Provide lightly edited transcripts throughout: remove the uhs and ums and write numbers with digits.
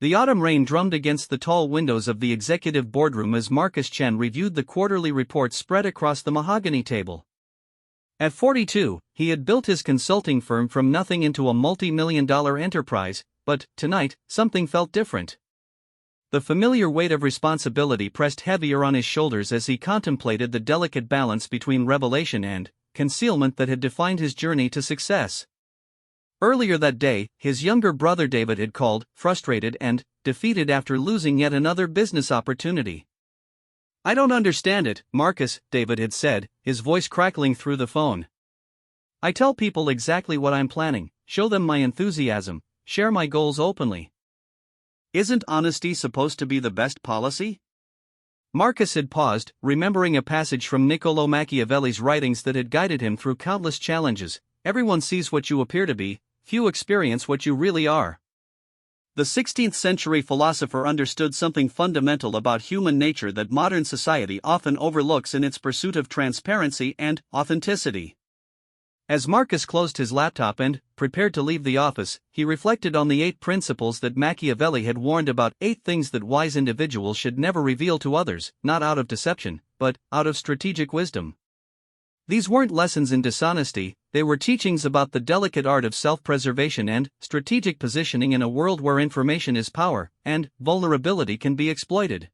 The autumn rain drummed against the tall windows of the executive boardroom as Marcus Chen reviewed the quarterly reports spread across the mahogany table. At 42, he had built his consulting firm from nothing into a multi-million-dollar enterprise, but tonight, something felt different. The familiar weight of responsibility pressed heavier on his shoulders as he contemplated the delicate balance between revelation and concealment that had defined his journey to success. Earlier that day, his younger brother David had called, frustrated and defeated after losing yet another business opportunity. "I don't understand it, Marcus," David had said, his voice crackling through the phone. "I tell people exactly what I'm planning, show them my enthusiasm, share my goals openly. Isn't honesty supposed to be the best policy?" Marcus had paused, remembering a passage from Niccolò Machiavelli's writings that had guided him through countless challenges. "Everyone sees what you appear to be, few experience what you really are." The 16th century philosopher understood something fundamental about human nature that modern society often overlooks in its pursuit of transparency and authenticity. As Marcus closed his laptop and prepared to leave the office, he reflected on the 8 principles that Machiavelli had warned about, 8 things that wise individuals should never reveal to others, not out of deception, but out of strategic wisdom. These weren't lessons in dishonesty, they were teachings about the delicate art of self-preservation and strategic positioning in a world where information is power, and vulnerability can be exploited.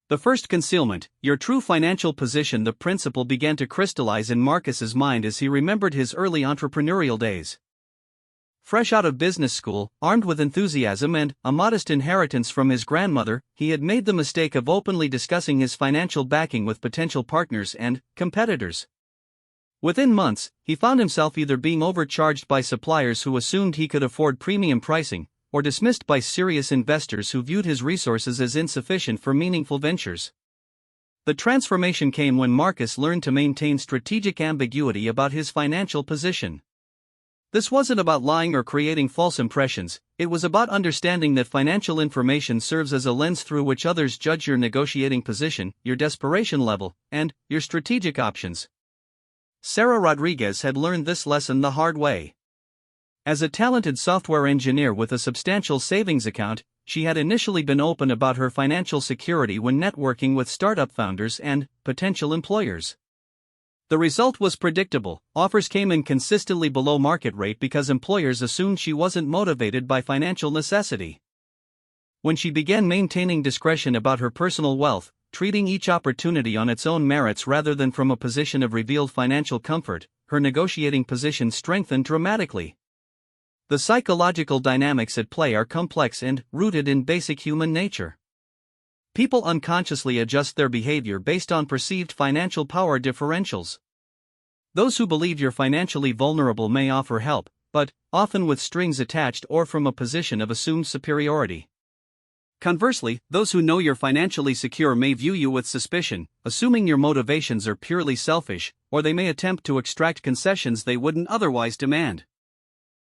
The first, concealment, your true financial position. The principle began to crystallize in Marcus's mind as he remembered his early entrepreneurial days. Fresh out of business school, armed with enthusiasm and a modest inheritance from his grandmother, he had made the mistake of openly discussing his financial backing with potential partners and competitors. Within months, he found himself either being overcharged by suppliers who assumed he could afford premium pricing, or dismissed by serious investors who viewed his resources as insufficient for meaningful ventures. The transformation came when Marcus learned to maintain strategic ambiguity about his financial position. This wasn't about lying or creating false impressions, it was about understanding that financial information serves as a lens through which others judge your negotiating position, your desperation level, and your strategic options. Sarah Rodriguez had learned this lesson the hard way. As a talented software engineer with a substantial savings account, she had initially been open about her financial security when networking with startup founders and potential employers. The result was predictable: offers came in consistently below market rate because employers assumed she wasn't motivated by financial necessity. When she began maintaining discretion about her personal wealth, treating each opportunity on its own merits rather than from a position of revealed financial comfort, her negotiating position strengthened dramatically. The psychological dynamics at play are complex and rooted in basic human nature. People unconsciously adjust their behavior based on perceived financial power differentials. Those who believe you're financially vulnerable may offer help, but often with strings attached or from a position of assumed superiority. Conversely, those who know you're financially secure may view you with suspicion, assuming your motivations are purely selfish, or they may attempt to extract concessions they wouldn't otherwise demand.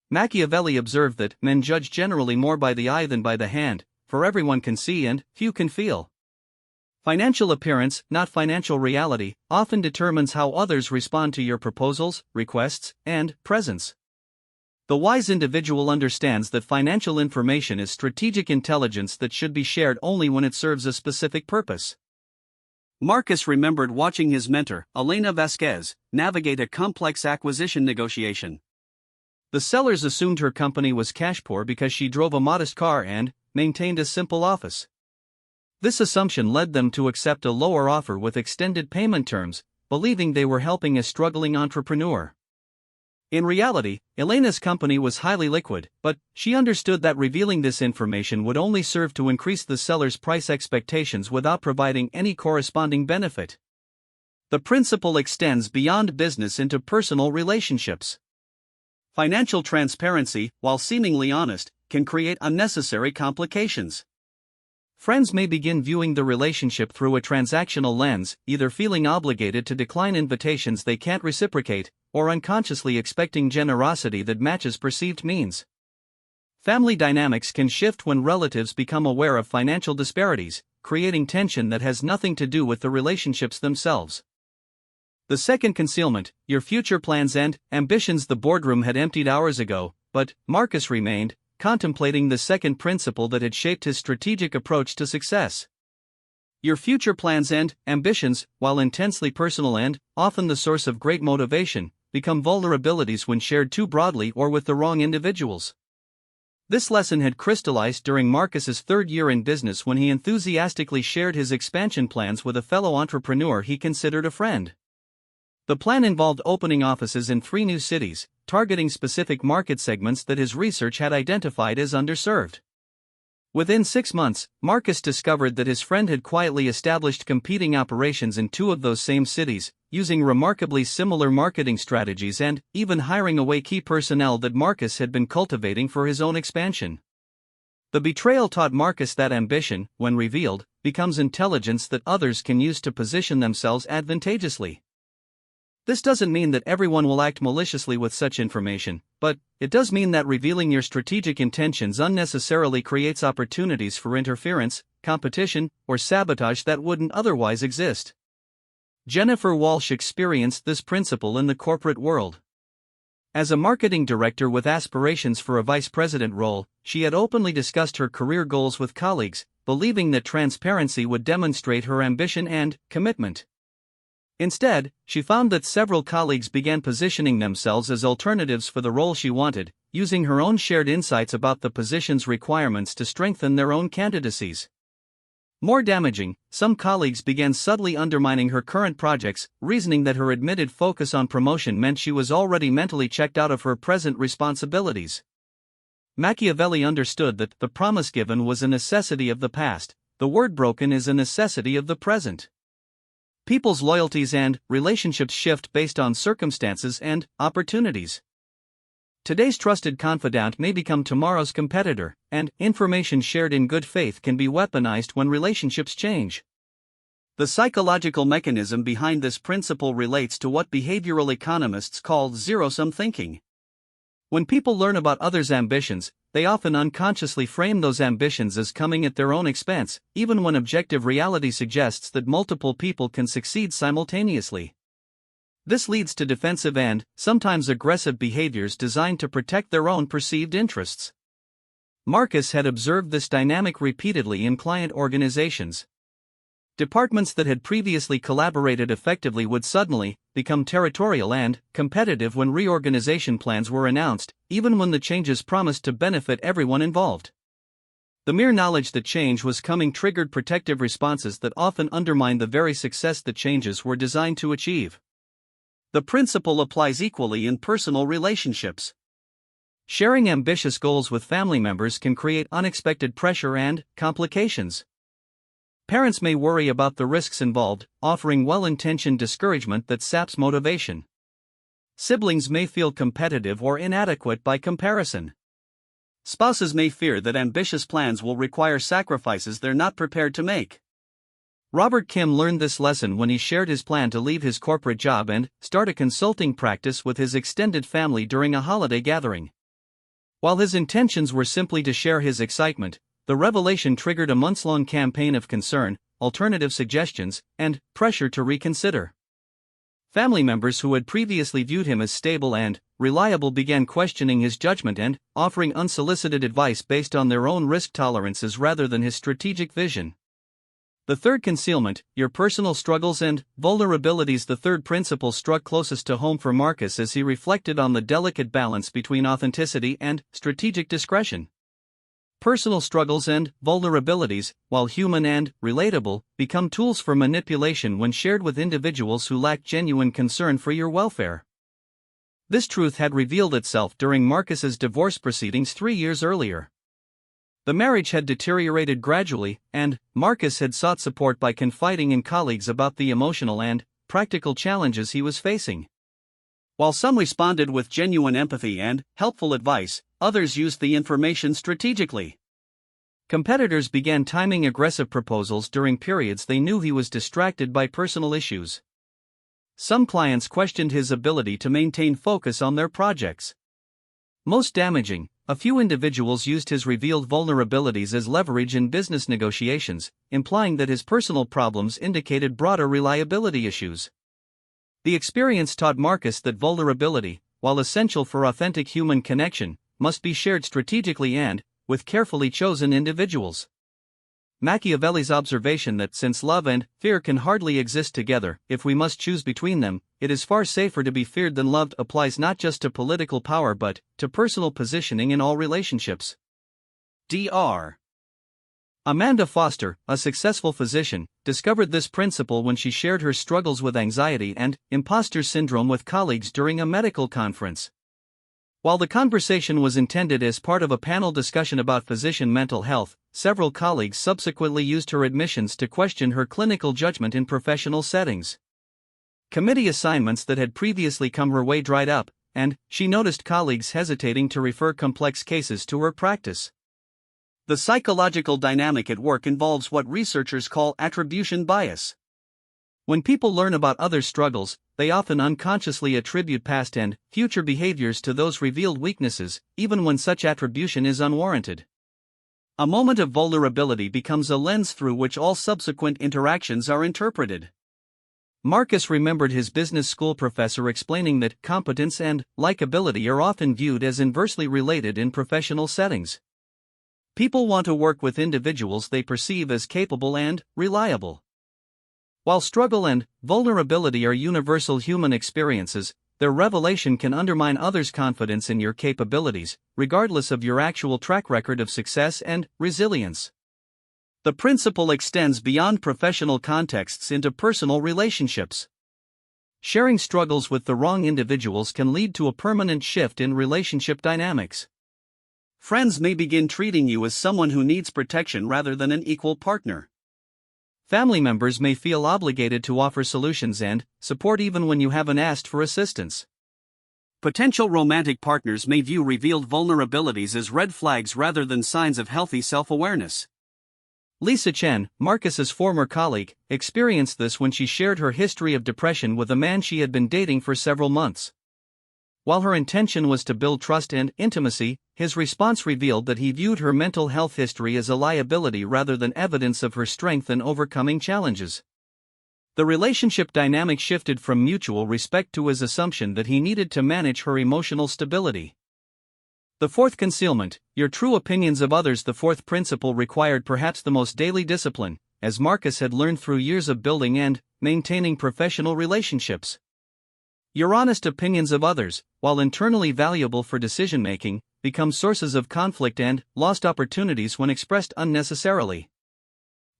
Machiavelli observed that men judge generally more by the eye than by the hand, for everyone can see and few can feel. Financial appearance, not financial reality, often determines how others respond to your proposals, requests, and presence. The wise individual understands that financial information is strategic intelligence that should be shared only when it serves a specific purpose. Marcus remembered watching his mentor, Elena Vasquez, navigate a complex acquisition negotiation. The sellers assumed her company was cash poor because she drove a modest car and maintained a simple office. This assumption led them to accept a lower offer with extended payment terms, believing they were helping a struggling entrepreneur. In reality, Elena's company was highly liquid, but she understood that revealing this information would only serve to increase the seller's price expectations without providing any corresponding benefit. The principle extends beyond business into personal relationships. Financial transparency, while seemingly honest, can create unnecessary complications. Friends may begin viewing the relationship through a transactional lens, either feeling obligated to decline invitations they can't reciprocate, or unconsciously expecting generosity that matches perceived means. Family dynamics can shift when relatives become aware of financial disparities, creating tension that has nothing to do with the relationships themselves. The second, concealment, your future plans and ambitions. The boardroom had emptied hours ago, but Marcus remained, contemplating the second principle that had shaped his strategic approach to success. Your future plans and ambitions, while intensely personal and often the source of great motivation, become vulnerabilities when shared too broadly or with the wrong individuals. This lesson had crystallized during Marcus's third year in business when he enthusiastically shared his expansion plans with a fellow entrepreneur he considered a friend. The plan involved opening offices in 3 new cities, targeting specific market segments that his research had identified as underserved. Within 6 months, Marcus discovered that his friend had quietly established competing operations in 2 of those same cities, using remarkably similar marketing strategies and even hiring away key personnel that Marcus had been cultivating for his own expansion. The betrayal taught Marcus that ambition, when revealed, becomes intelligence that others can use to position themselves advantageously. This doesn't mean that everyone will act maliciously with such information, but it does mean that revealing your strategic intentions unnecessarily creates opportunities for interference, competition, or sabotage that wouldn't otherwise exist. Jennifer Walsh experienced this principle in the corporate world. As a marketing director with aspirations for a vice president role, she had openly discussed her career goals with colleagues, believing that transparency would demonstrate her ambition and commitment. Instead, she found that several colleagues began positioning themselves as alternatives for the role she wanted, using her own shared insights about the position's requirements to strengthen their own candidacies. More damaging, some colleagues began subtly undermining her current projects, reasoning that her admitted focus on promotion meant she was already mentally checked out of her present responsibilities. Machiavelli understood that the promise given was a necessity of the past, the word broken is a necessity of the present. People's loyalties and relationships shift based on circumstances and opportunities. Today's trusted confidant may become tomorrow's competitor, and information shared in good faith can be weaponized when relationships change. The psychological mechanism behind this principle relates to what behavioral economists call zero-sum thinking. When people learn about others' ambitions, they often unconsciously frame those ambitions as coming at their own expense, even when objective reality suggests that multiple people can succeed simultaneously. This leads to defensive and, sometimes aggressive behaviors designed to protect their own perceived interests. Marcus had observed this dynamic repeatedly in client organizations. Departments that had previously collaborated effectively would suddenly become territorial and competitive when reorganization plans were announced, even when the changes promised to benefit everyone involved. The mere knowledge that change was coming triggered protective responses that often undermined the very success the changes were designed to achieve. The principle applies equally in personal relationships. Sharing ambitious goals with family members can create unexpected pressure and complications. Parents may worry about the risks involved, offering well-intentioned discouragement that saps motivation. Siblings may feel competitive or inadequate by comparison. Spouses may fear that ambitious plans will require sacrifices they're not prepared to make. Robert Kim learned this lesson when he shared his plan to leave his corporate job and start a consulting practice with his extended family during a holiday gathering. While his intentions were simply to share his excitement, the revelation triggered a months-long campaign of concern, alternative suggestions, and pressure to reconsider. Family members who had previously viewed him as stable and reliable began questioning his judgment and offering unsolicited advice based on their own risk tolerances rather than his strategic vision. The third concealment, your personal struggles and vulnerabilities. The third principle struck closest to home for Marcus as he reflected on the delicate balance between authenticity and strategic discretion. Personal struggles and vulnerabilities, while human and relatable, become tools for manipulation when shared with individuals who lack genuine concern for your welfare. This truth had revealed itself during Marcus's divorce proceedings 3 years earlier. The marriage had deteriorated gradually, and Marcus had sought support by confiding in colleagues about the emotional and practical challenges he was facing. While some responded with genuine empathy and helpful advice, others used the information strategically. Competitors began timing aggressive proposals during periods they knew he was distracted by personal issues. Some clients questioned his ability to maintain focus on their projects. Most damaging, a few individuals used his revealed vulnerabilities as leverage in business negotiations, implying that his personal problems indicated broader reliability issues. The experience taught Marcus that vulnerability, while essential for authentic human connection, must be shared strategically and, with carefully chosen individuals. Machiavelli's observation that since love and fear can hardly exist together, if we must choose between them, it is far safer to be feared than loved applies not just to political power but to personal positioning in all relationships. Dr. Amanda Foster, a successful physician, discovered this principle when she shared her struggles with anxiety and imposter syndrome with colleagues during a medical conference. While the conversation was intended as part of a panel discussion about physician mental health, several colleagues subsequently used her admissions to question her clinical judgment in professional settings. Committee assignments that had previously come her way dried up, and she noticed colleagues hesitating to refer complex cases to her practice. The psychological dynamic at work involves what researchers call attribution bias. When people learn about others' struggles, they often unconsciously attribute past and future behaviors to those revealed weaknesses, even when such attribution is unwarranted. A moment of vulnerability becomes a lens through which all subsequent interactions are interpreted. Marcus remembered his business school professor explaining that competence and likability are often viewed as inversely related in professional settings. People want to work with individuals they perceive as capable and reliable. While struggle and vulnerability are universal human experiences, their revelation can undermine others' confidence in your capabilities, regardless of your actual track record of success and resilience. The principle extends beyond professional contexts into personal relationships. Sharing struggles with the wrong individuals can lead to a permanent shift in relationship dynamics. Friends may begin treating you as someone who needs protection rather than an equal partner. Family members may feel obligated to offer solutions and support even when you haven't asked for assistance. Potential romantic partners may view revealed vulnerabilities as red flags rather than signs of healthy self-awareness. Lisa Chen, Marcus's former colleague, experienced this when she shared her history of depression with a man she had been dating for several months. While her intention was to build trust and intimacy, his response revealed that he viewed her mental health history as a liability rather than evidence of her strength in overcoming challenges. The relationship dynamic shifted from mutual respect to his assumption that he needed to manage her emotional stability. The fourth concealment, your true opinions of others. The fourth principle required perhaps the most daily discipline, as Marcus had learned through years of building and maintaining professional relationships. Your honest opinions of others, while internally valuable for decision-making, become sources of conflict and lost opportunities when expressed unnecessarily.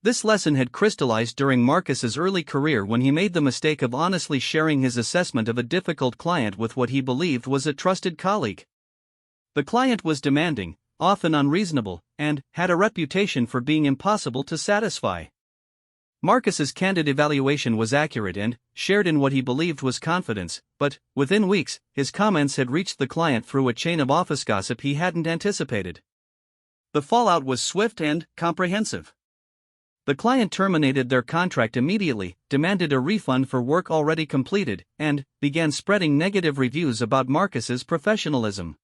This lesson had crystallized during Marcus's early career when he made the mistake of honestly sharing his assessment of a difficult client with what he believed was a trusted colleague. The client was demanding, often unreasonable, and had a reputation for being impossible to satisfy. Marcus's candid evaluation was accurate and shared in what he believed was confidence, but within weeks, his comments had reached the client through a chain of office gossip he hadn't anticipated. The fallout was swift and comprehensive. The client terminated their contract immediately, demanded a refund for work already completed, and began spreading negative reviews about Marcus's professionalism.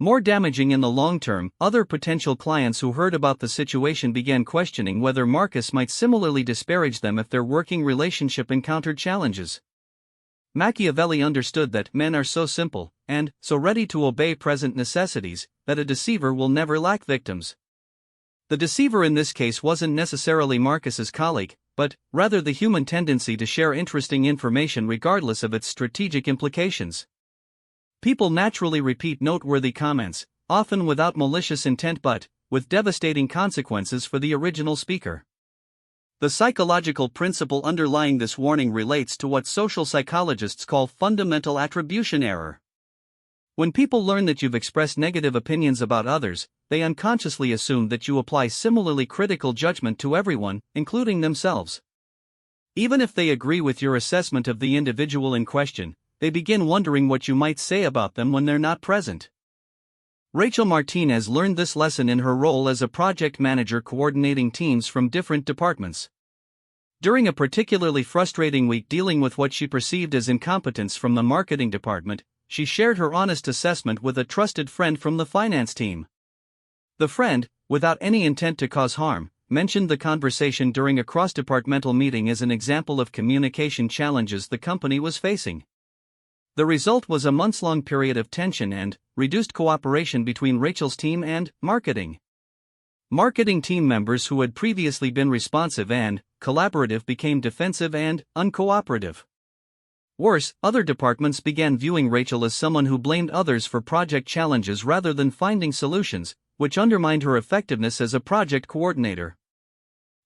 More damaging in the long term, other potential clients who heard about the situation began questioning whether Marcus might similarly disparage them if their working relationship encountered challenges. Machiavelli understood that men are so simple, and so ready to obey present necessities, that a deceiver will never lack victims. The deceiver in this case wasn't necessarily Marcus's colleague, but rather the human tendency to share interesting information regardless of its strategic implications. People naturally repeat noteworthy comments, often without malicious intent but with devastating consequences for the original speaker. The psychological principle underlying this warning relates to what social psychologists call fundamental attribution error. When people learn that you've expressed negative opinions about others, they unconsciously assume that you apply similarly critical judgment to everyone, including themselves. Even if they agree with your assessment of the individual in question, they begin wondering what you might say about them when they're not present. Rachel Martinez learned this lesson in her role as a project manager coordinating teams from different departments. During a particularly frustrating week dealing with what she perceived as incompetence from the marketing department, she shared her honest assessment with a trusted friend from the finance team. The friend, without any intent to cause harm, mentioned the conversation during a cross-departmental meeting as an example of communication challenges the company was facing. The result was a months-long period of tension and reduced cooperation between Rachel's team and marketing. Marketing team members who had previously been responsive and collaborative became defensive and uncooperative. Worse, other departments began viewing Rachel as someone who blamed others for project challenges rather than finding solutions, which undermined her effectiveness as a project coordinator.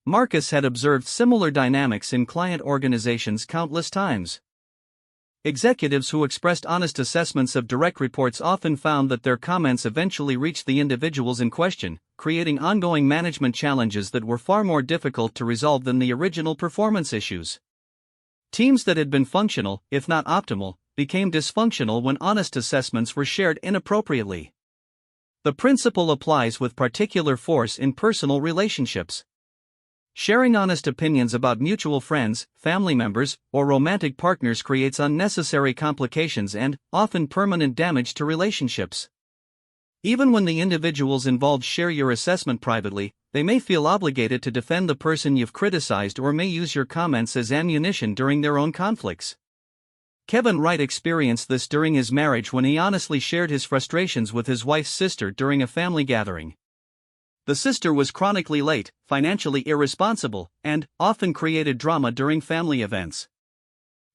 Marcus had observed similar dynamics in client organizations countless times. Executives who expressed honest assessments of direct reports often found that their comments eventually reached the individuals in question, creating ongoing management challenges that were far more difficult to resolve than the original performance issues. Teams that had been functional, if not optimal, became dysfunctional when honest assessments were shared inappropriately. The principle applies with particular force in personal relationships. Sharing honest opinions about mutual friends, family members, or romantic partners creates unnecessary complications and, often permanent damage to relationships. Even when the individuals involved share your assessment privately, they may feel obligated to defend the person you've criticized or may use your comments as ammunition during their own conflicts. Kevin Wright experienced this during his marriage when he honestly shared his frustrations with his wife's sister during a family gathering. The sister was chronically late, financially irresponsible, and often created drama during family events.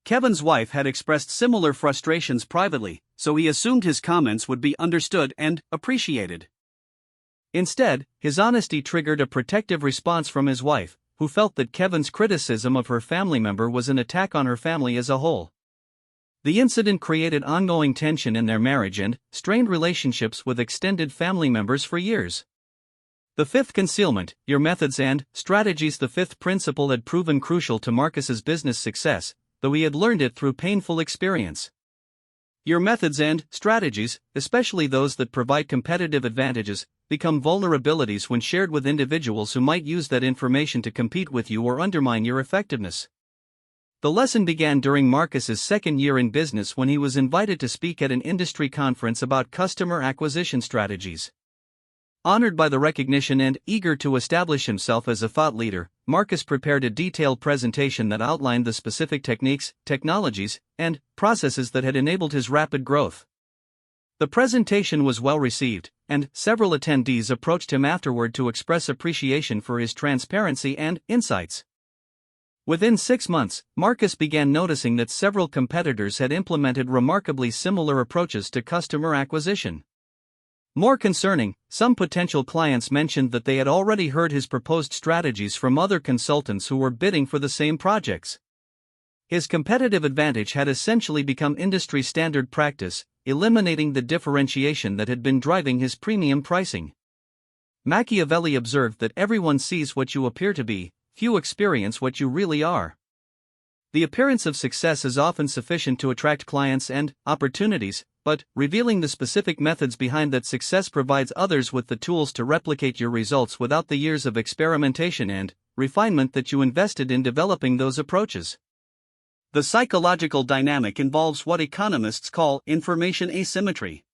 Kevin's wife had expressed similar frustrations privately, so he assumed his comments would be understood and appreciated. Instead, his honesty triggered a protective response from his wife, who felt that Kevin's criticism of her family member was an attack on her family as a whole. The incident created ongoing tension in their marriage and strained relationships with extended family members for years. The fifth concealment, your methods and strategies. The fifth principle had proven crucial to Marcus's business success, though he had learned it through painful experience. Your methods and strategies, especially those that provide competitive advantages, become vulnerabilities when shared with individuals who might use that information to compete with you or undermine your effectiveness. The lesson began during Marcus's second year in business when he was invited to speak at an industry conference about customer acquisition strategies. Honored by the recognition and eager to establish himself as a thought leader, Marcus prepared a detailed presentation that outlined the specific techniques, technologies, and processes that had enabled his rapid growth. The presentation was well received, and several attendees approached him afterward to express appreciation for his transparency and insights. Within 6 months, Marcus began noticing that several competitors had implemented remarkably similar approaches to customer acquisition. More concerning, some potential clients mentioned that they had already heard his proposed strategies from other consultants who were bidding for the same projects. His competitive advantage had essentially become industry standard practice, eliminating the differentiation that had been driving his premium pricing. Machiavelli observed that everyone sees what you appear to be, few experience what you really are. The appearance of success is often sufficient to attract clients and opportunities, but revealing the specific methods behind that success provides others with the tools to replicate your results without the years of experimentation and refinement that you invested in developing those approaches. The psychological dynamic involves what economists call information asymmetry.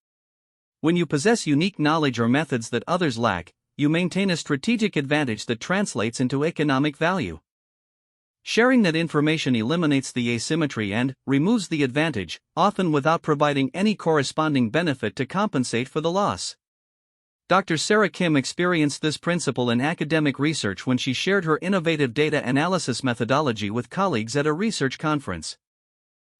When you possess unique knowledge or methods that others lack, you maintain a strategic advantage that translates into economic value. Sharing that information eliminates the asymmetry and removes the advantage, often without providing any corresponding benefit to compensate for the loss. Dr. Sarah Kim experienced this principle in academic research when she shared her innovative data analysis methodology with colleagues at a research conference.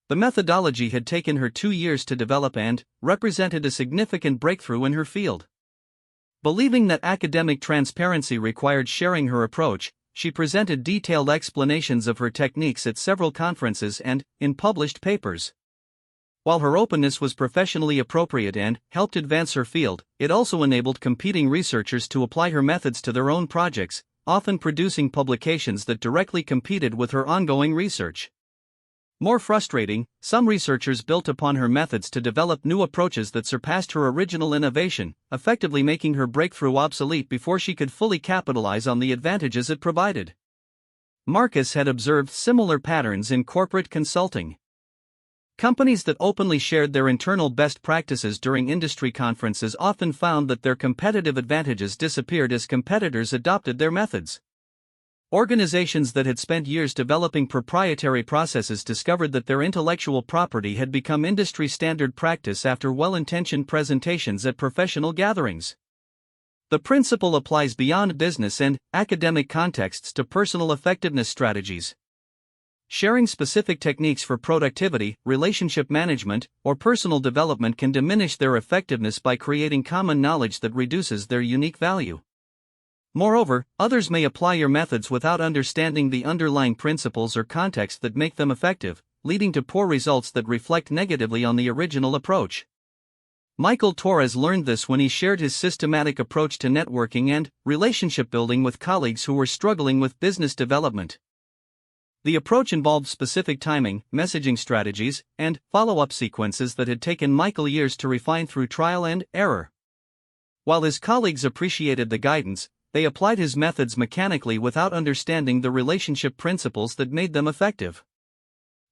The methodology had taken her 2 years to develop and represented a significant breakthrough in her field. Believing that academic transparency required sharing her approach, she presented detailed explanations of her techniques at several conferences and in published papers. While her openness was professionally appropriate and helped advance her field, it also enabled competing researchers to apply her methods to their own projects, often producing publications that directly competed with her ongoing research. More frustrating, some researchers built upon her methods to develop new approaches that surpassed her original innovation, effectively making her breakthrough obsolete before she could fully capitalize on the advantages it provided. Marcus had observed similar patterns in corporate consulting. Companies that openly shared their internal best practices during industry conferences often found that their competitive advantages disappeared as competitors adopted their methods. Organizations that had spent years developing proprietary processes discovered that their intellectual property had become industry standard practice after well-intentioned presentations at professional gatherings. The principle applies beyond business and academic contexts to personal effectiveness strategies. Sharing specific techniques for productivity, relationship management, or personal development can diminish their effectiveness by creating common knowledge that reduces their unique value. Moreover, others may apply your methods without understanding the underlying principles or context that make them effective, leading to poor results that reflect negatively on the original approach. Michael Torres learned this when he shared his systematic approach to networking and relationship building with colleagues who were struggling with business development. The approach involved specific timing, messaging strategies, and follow-up sequences that had taken Michael years to refine through trial and error. While his colleagues appreciated the guidance, they applied his methods mechanically without understanding the relationship principles that made them effective.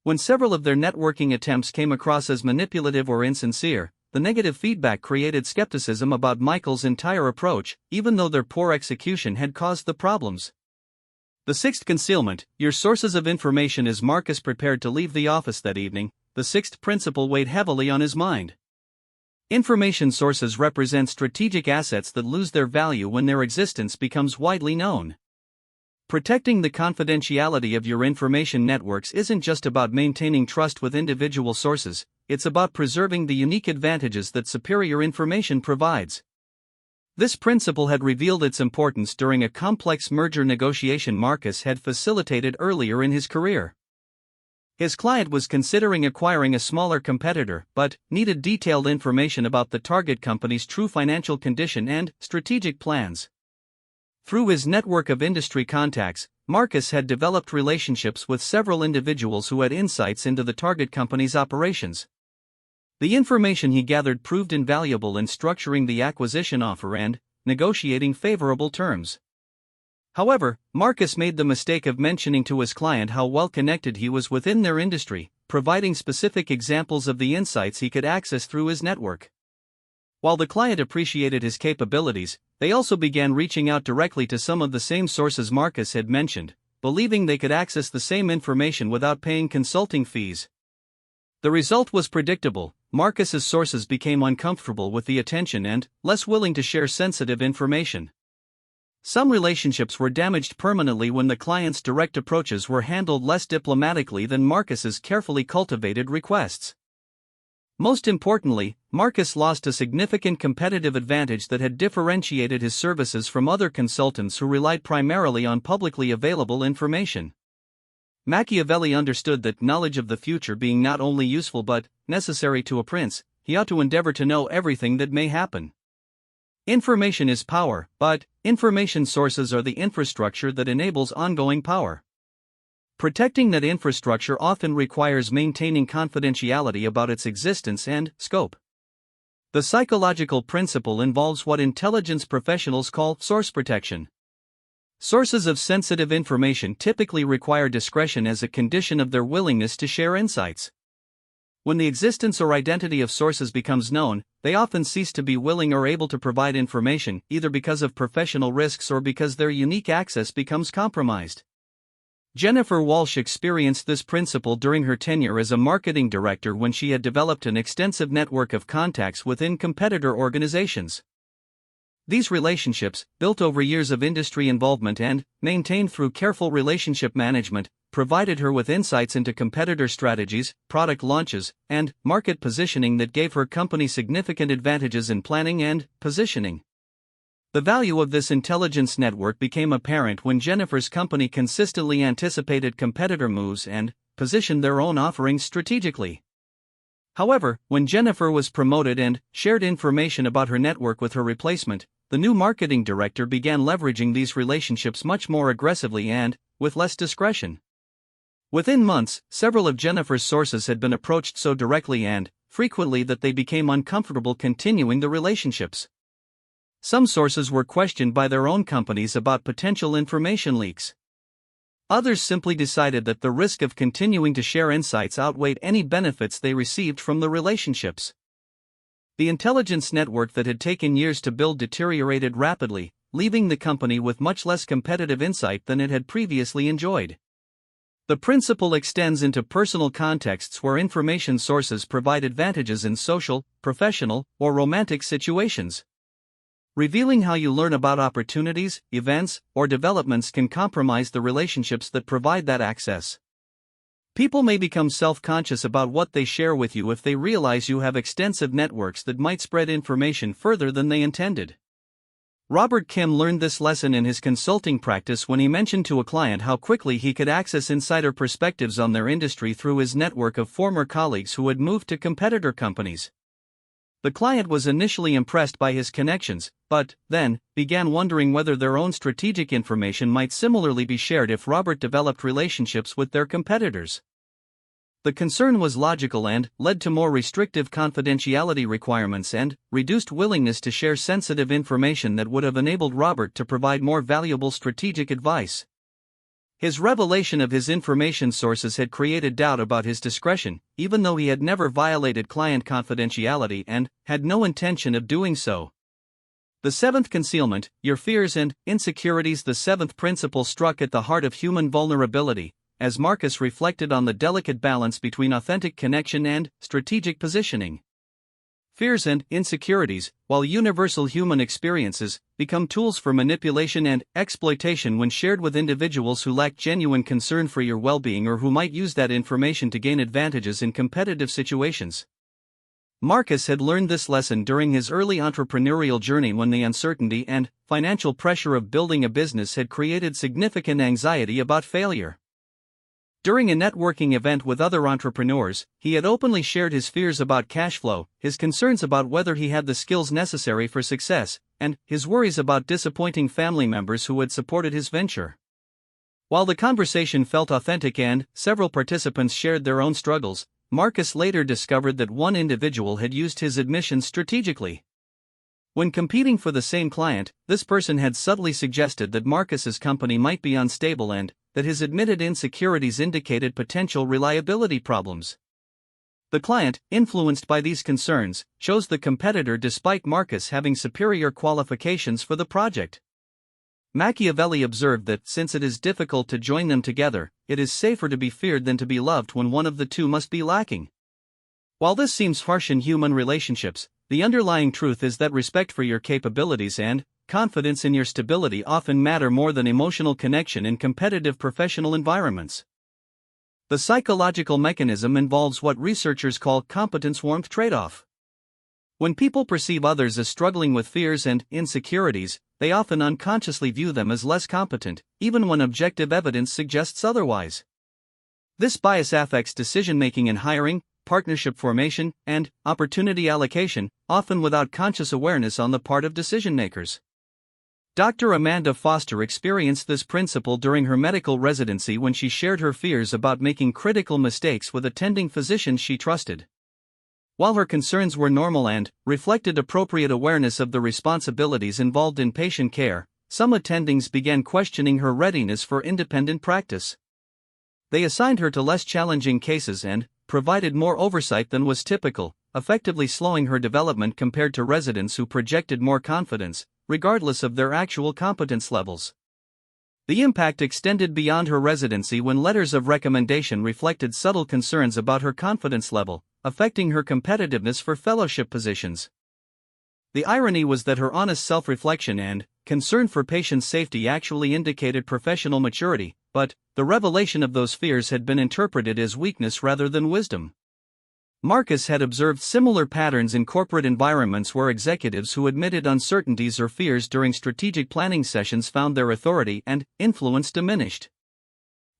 When several of their networking attempts came across as manipulative or insincere, the negative feedback created skepticism about Michael's entire approach, even though their poor execution had caused the problems. The sixth concealment, your sources of information. As Marcus prepared to leave the office that evening, the sixth principle weighed heavily on his mind. Information sources represent strategic assets that lose their value when their existence becomes widely known. Protecting the confidentiality of your information networks isn't just about maintaining trust with individual sources, it's about preserving the unique advantages that superior information provides. This principle had revealed its importance during a complex merger negotiation Marcus had facilitated earlier in his career. His client was considering acquiring a smaller competitor but needed detailed information about the target company's true financial condition and strategic plans. Through his network of industry contacts, Marcus had developed relationships with several individuals who had insights into the target company's operations. The information he gathered proved invaluable in structuring the acquisition offer and negotiating favorable terms. However, Marcus made the mistake of mentioning to his client how well connected he was within their industry, providing specific examples of the insights he could access through his network. While the client appreciated his capabilities, they also began reaching out directly to some of the same sources Marcus had mentioned, believing they could access the same information without paying consulting fees. The result was predictable. Marcus's sources became uncomfortable with the attention and less willing to share sensitive information. Some relationships were damaged permanently when the client's direct approaches were handled less diplomatically than Marcus's carefully cultivated requests. Most importantly, Marcus lost a significant competitive advantage that had differentiated his services from other consultants who relied primarily on publicly available information. Machiavelli understood that knowledge of the future being not only useful but necessary to a prince, he ought to endeavor to know everything that may happen. Information is power, but information sources are the infrastructure that enables ongoing power. Protecting that infrastructure often requires maintaining confidentiality about its existence and scope. The psychological principle involves what intelligence professionals call source protection. Sources of sensitive information typically require discretion as a condition of their willingness to share insights. When the existence or identity of sources becomes known, they often cease to be willing or able to provide information, either because of professional risks or because their unique access becomes compromised. Jennifer Walsh experienced this principle during her tenure as a marketing director when she had developed an extensive network of contacts within competitor organizations. These relationships, built over years of industry involvement and maintained through careful relationship management, provided her with insights into competitor strategies, product launches, and market positioning that gave her company significant advantages in planning and positioning. The value of this intelligence network became apparent when Jennifer's company consistently anticipated competitor moves and positioned their own offerings strategically. However, when Jennifer was promoted and shared information about her network with her replacement, the new marketing director began leveraging these relationships much more aggressively and with less discretion. Within months, several of Jennifer's sources had been approached so directly and frequently that they became uncomfortable continuing the relationships. Some sources were questioned by their own companies about potential information leaks. Others simply decided that the risk of continuing to share insights outweighed any benefits they received from the relationships. The intelligence network that had taken years to build deteriorated rapidly, leaving the company with much less competitive insight than it had previously enjoyed. The principle extends into personal contexts where information sources provide advantages in social, professional, or romantic situations. Revealing how you learn about opportunities, events, or developments can compromise the relationships that provide that access. People may become self-conscious about what they share with you if they realize you have extensive networks that might spread information further than they intended. Robert Kim learned this lesson in his consulting practice when he mentioned to a client how quickly he could access insider perspectives on their industry through his network of former colleagues who had moved to competitor companies. The client was initially impressed by his connections, but then began wondering whether their own strategic information might similarly be shared if Robert developed relationships with their competitors. The concern was logical and led to more restrictive confidentiality requirements and reduced willingness to share sensitive information that would have enabled Robert to provide more valuable strategic advice. His revelation of his information sources had created doubt about his discretion, even though he had never violated client confidentiality and had no intention of doing so. The seventh concealment, your fears and insecurities. The seventh principle struck at the heart of human vulnerability, as Marcus reflected on the delicate balance between authentic connection and strategic positioning. Fears and insecurities, while universal human experiences, become tools for manipulation and exploitation when shared with individuals who lack genuine concern for your well-being or who might use that information to gain advantages in competitive situations. Marcus had learned this lesson during his early entrepreneurial journey when the uncertainty and financial pressure of building a business had created significant anxiety about failure. During a networking event with other entrepreneurs, he had openly shared his fears about cash flow, his concerns about whether he had the skills necessary for success, and his worries about disappointing family members who had supported his venture. While the conversation felt authentic and several participants shared their own struggles, Marcus later discovered that one individual had used his admissions strategically. When competing for the same client, this person had subtly suggested that Marcus's company might be unstable and that his admitted insecurities indicated potential reliability problems. The client, influenced by these concerns, chose the competitor despite Marcus having superior qualifications for the project. Machiavelli observed that since it is difficult to join them together, it is safer to be feared than to be loved when one of the two must be lacking. While this seems harsh in human relationships, the underlying truth is that respect for your capabilities and confidence in your stability often matter more than emotional connection in competitive professional environments. The psychological mechanism involves what researchers call competence-warmth trade-off. When people perceive others as struggling with fears and insecurities, they often unconsciously view them as less competent, even when objective evidence suggests otherwise. This bias affects decision-making in hiring, partnership formation, and opportunity allocation, often without conscious awareness on the part of decision-makers. Dr. Amanda Foster experienced this principle during her medical residency when she shared her fears about making critical mistakes with attending physicians she trusted. While her concerns were normal and reflected appropriate awareness of the responsibilities involved in patient care, some attendings began questioning her readiness for independent practice. They assigned her to less challenging cases and provided more oversight than was typical, effectively slowing her development compared to residents who projected more confidence, regardless of their actual competence levels. The impact extended beyond her residency when letters of recommendation reflected subtle concerns about her confidence level, affecting her competitiveness for fellowship positions. The irony was that her honest self-reflection and concern for patient safety actually indicated professional maturity, but the revelation of those fears had been interpreted as weakness rather than wisdom. Marcus had observed similar patterns in corporate environments where executives who admitted uncertainties or fears during strategic planning sessions found their authority and influence diminished.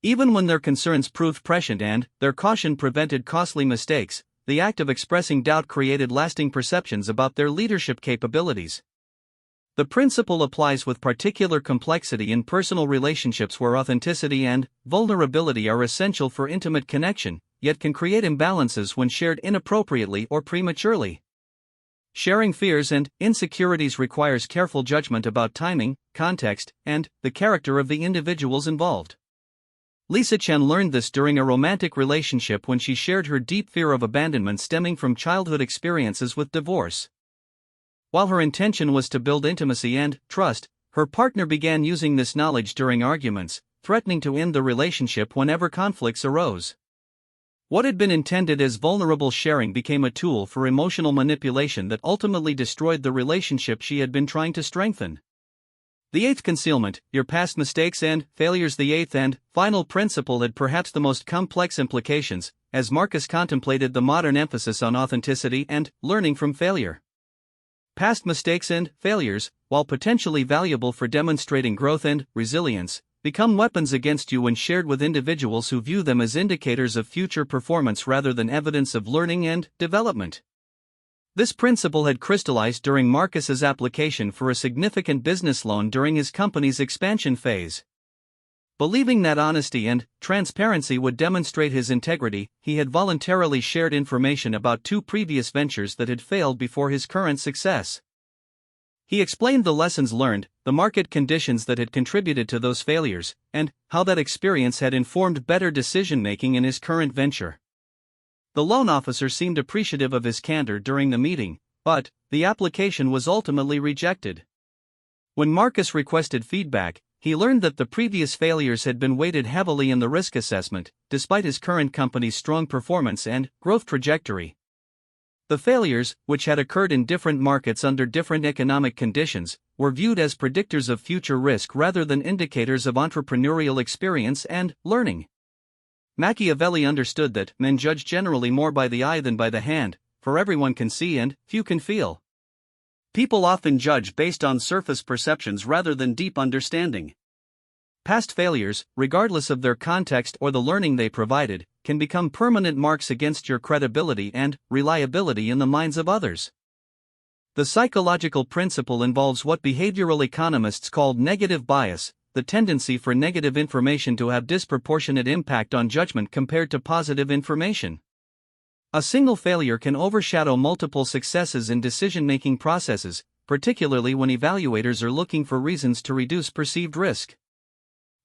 Even when their concerns proved prescient and their caution prevented costly mistakes, the act of expressing doubt created lasting perceptions about their leadership capabilities. The principle applies with particular complexity in personal relationships where authenticity and vulnerability are essential for intimate connection, yet can create imbalances when shared inappropriately or prematurely. Sharing fears and insecurities requires careful judgment about timing, context, and the character of the individuals involved. Lisa Chen learned this during a romantic relationship when she shared her deep fear of abandonment stemming from childhood experiences with divorce. While her intention was to build intimacy and trust, her partner began using this knowledge during arguments, threatening to end the relationship whenever conflicts arose. What had been intended as vulnerable sharing became a tool for emotional manipulation that ultimately destroyed the relationship she had been trying to strengthen. The eighth concealment, your past mistakes and failures. The eighth and final principle had perhaps the most complex implications, as Marcus contemplated the modern emphasis on authenticity and learning from failure. Past mistakes and failures, while potentially valuable for demonstrating growth and resilience, become weapons against you when shared with individuals who view them as indicators of future performance rather than evidence of learning and development. This principle had crystallized during Marcus's application for a significant business loan during his company's expansion phase. Believing that honesty and transparency would demonstrate his integrity, he had voluntarily shared information about 2 previous ventures that had failed before his current success. He explained the lessons learned, the market conditions that had contributed to those failures, and how that experience had informed better decision-making in his current venture. The loan officer seemed appreciative of his candor during the meeting, but the application was ultimately rejected. When Marcus requested feedback, he learned that the previous failures had been weighted heavily in the risk assessment, despite his current company's strong performance and growth trajectory. The failures, which had occurred in different markets under different economic conditions, were viewed as predictors of future risk rather than indicators of entrepreneurial experience and learning. Machiavelli understood that men judge generally more by the eye than by the hand, for everyone can see and few can feel. People often judge based on surface perceptions rather than deep understanding. Past failures, regardless of their context or the learning they provided, can become permanent marks against your credibility and reliability in the minds of others. The psychological principle involves what behavioral economists call negative bias, the tendency for negative information to have disproportionate impact on judgment compared to positive information. A single failure can overshadow multiple successes in decision-making processes, particularly when evaluators are looking for reasons to reduce perceived risk.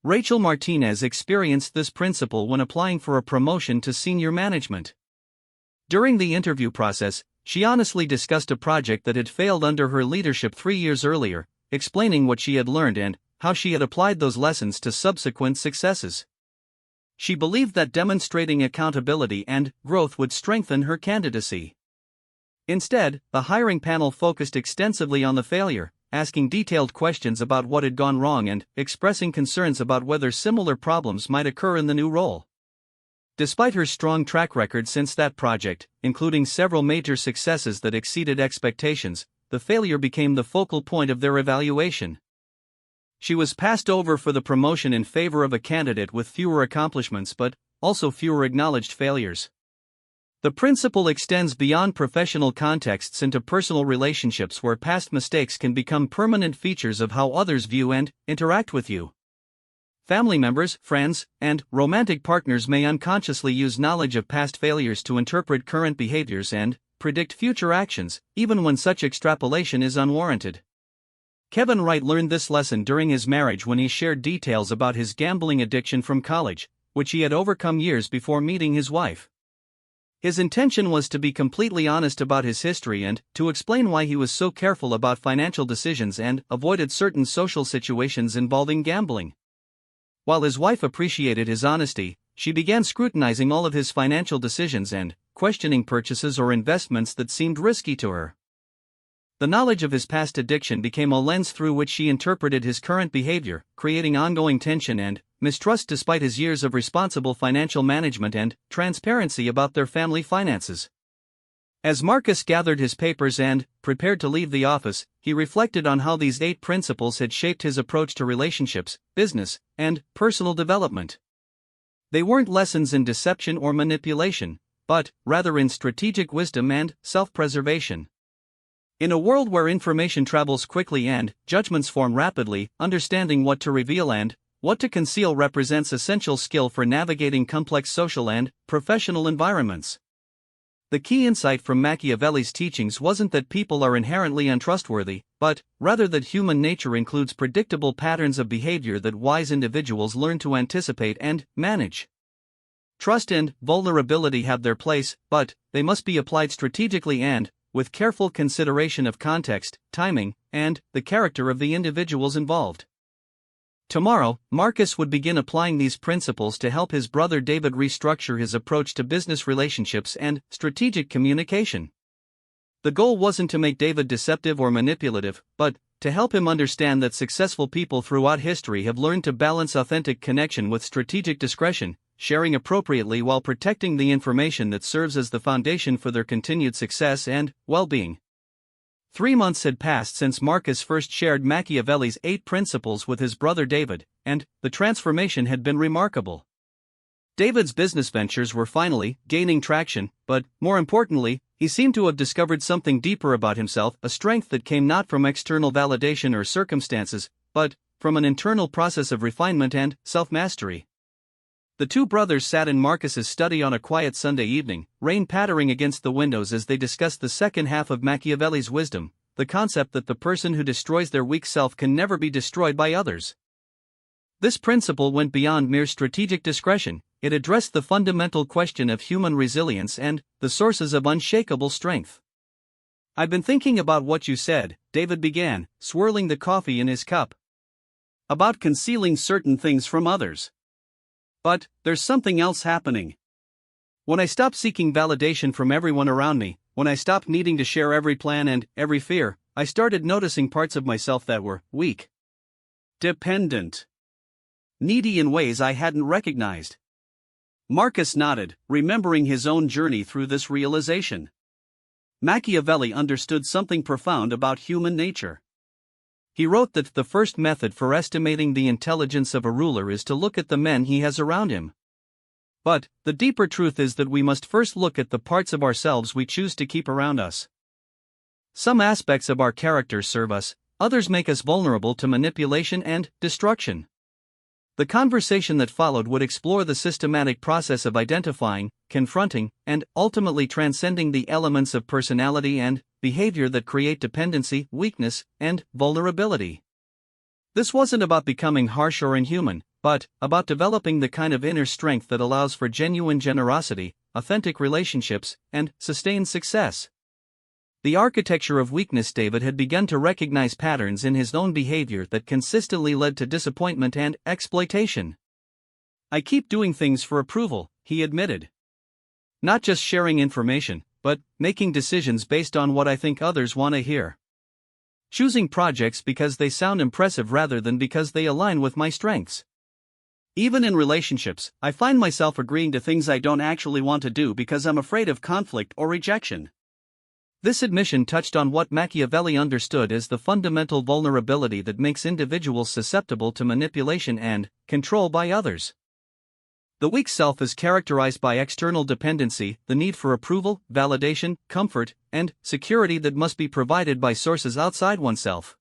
Rachel Martinez experienced this principle when applying for a promotion to senior management. During the interview process, she honestly discussed a project that had failed under her leadership 3 years earlier, explaining what she had learned and how she had applied those lessons to subsequent successes. She believed that demonstrating accountability and growth would strengthen her candidacy. Instead, the hiring panel focused extensively on the failure, asking detailed questions about what had gone wrong and expressing concerns about whether similar problems might occur in the new role. Despite her strong track record since that project, including several major successes that exceeded expectations, the failure became the focal point of their evaluation. She was passed over for the promotion in favor of a candidate with fewer accomplishments but also fewer acknowledged failures. The principle extends beyond professional contexts into personal relationships where past mistakes can become permanent features of how others view and interact with you. Family members, friends, and romantic partners may unconsciously use knowledge of past failures to interpret current behaviors and predict future actions, even when such extrapolation is unwarranted. Kevin Wright learned this lesson during his marriage when he shared details about his gambling addiction from college, which he had overcome years before meeting his wife. His intention was to be completely honest about his history and to explain why he was so careful about financial decisions and avoided certain social situations involving gambling. While his wife appreciated his honesty, she began scrutinizing all of his financial decisions and questioning purchases or investments that seemed risky to her. The knowledge of his past addiction became a lens through which she interpreted his current behavior, creating ongoing tension and mistrust despite his years of responsible financial management and transparency about their family finances. As Marcus gathered his papers and prepared to leave the office, he reflected on how these 8 principles had shaped his approach to relationships, business, and personal development. They weren't lessons in deception or manipulation, but rather in strategic wisdom and self-preservation. In a world where information travels quickly and judgments form rapidly, understanding what to reveal and what to conceal represents essential skill for navigating complex social and professional environments. The key insight from Machiavelli's teachings wasn't that people are inherently untrustworthy, but rather that human nature includes predictable patterns of behavior that wise individuals learn to anticipate and manage. Trust and vulnerability have their place, but they must be applied strategically and with careful consideration of context, timing, and the character of the individuals involved. Tomorrow, Marcus would begin applying these principles to help his brother David restructure his approach to business relationships and strategic communication. The goal wasn't to make David deceptive or manipulative, but to help him understand that successful people throughout history have learned to balance authentic connection with strategic discretion, sharing appropriately while protecting the information that serves as the foundation for their continued success and well-being. 3 months had passed since Marcus first shared Machiavelli's 8 principles with his brother David, and the transformation had been remarkable. David's business ventures were finally gaining traction, but, more importantly, he seemed to have discovered something deeper about himself, a strength that came not from external validation or circumstances, but from an internal process of refinement and self-mastery. The two brothers sat in Marcus's study on a quiet Sunday evening, rain pattering against the windows as they discussed the second half of Machiavelli's wisdom, the concept that the person who destroys their weak self can never be destroyed by others. This principle went beyond mere strategic discretion. It addressed the fundamental question of human resilience and the sources of unshakable strength. "I've been thinking about what you said," David began, swirling the coffee in his cup. "About concealing certain things from others. But there's something else happening. When I stopped seeking validation from everyone around me, when I stopped needing to share every plan and every fear, I started noticing parts of myself that were weak, dependent, needy in ways I hadn't recognized." Marcus nodded, remembering his own journey through this realization. Machiavelli understood something profound about human nature. He wrote that the first method for estimating the intelligence of a ruler is to look at the men he has around him. But the deeper truth is that we must first look at the parts of ourselves we choose to keep around us. Some aspects of our character serve us, others make us vulnerable to manipulation and destruction. The conversation that followed would explore the systematic process of identifying, confronting, and ultimately transcending the elements of personality and behavior that create dependency, weakness, and vulnerability. This wasn't about becoming harsh or inhuman, but about developing the kind of inner strength that allows for genuine generosity, authentic relationships, and sustained success. The architecture of weakness. David had begun to recognize patterns in his own behavior that consistently led to disappointment and exploitation. "I keep doing things for approval," he admitted. "Not just sharing information, but making decisions based on what I think others want to hear. Choosing projects because they sound impressive rather than because they align with my strengths. Even in relationships, I find myself agreeing to things I don't actually want to do because I'm afraid of conflict or rejection." This admission touched on what Machiavelli understood as the fundamental vulnerability that makes individuals susceptible to manipulation and control by others. The weak self is characterized by external dependency, the need for approval, validation, comfort, and security that must be provided by sources outside oneself.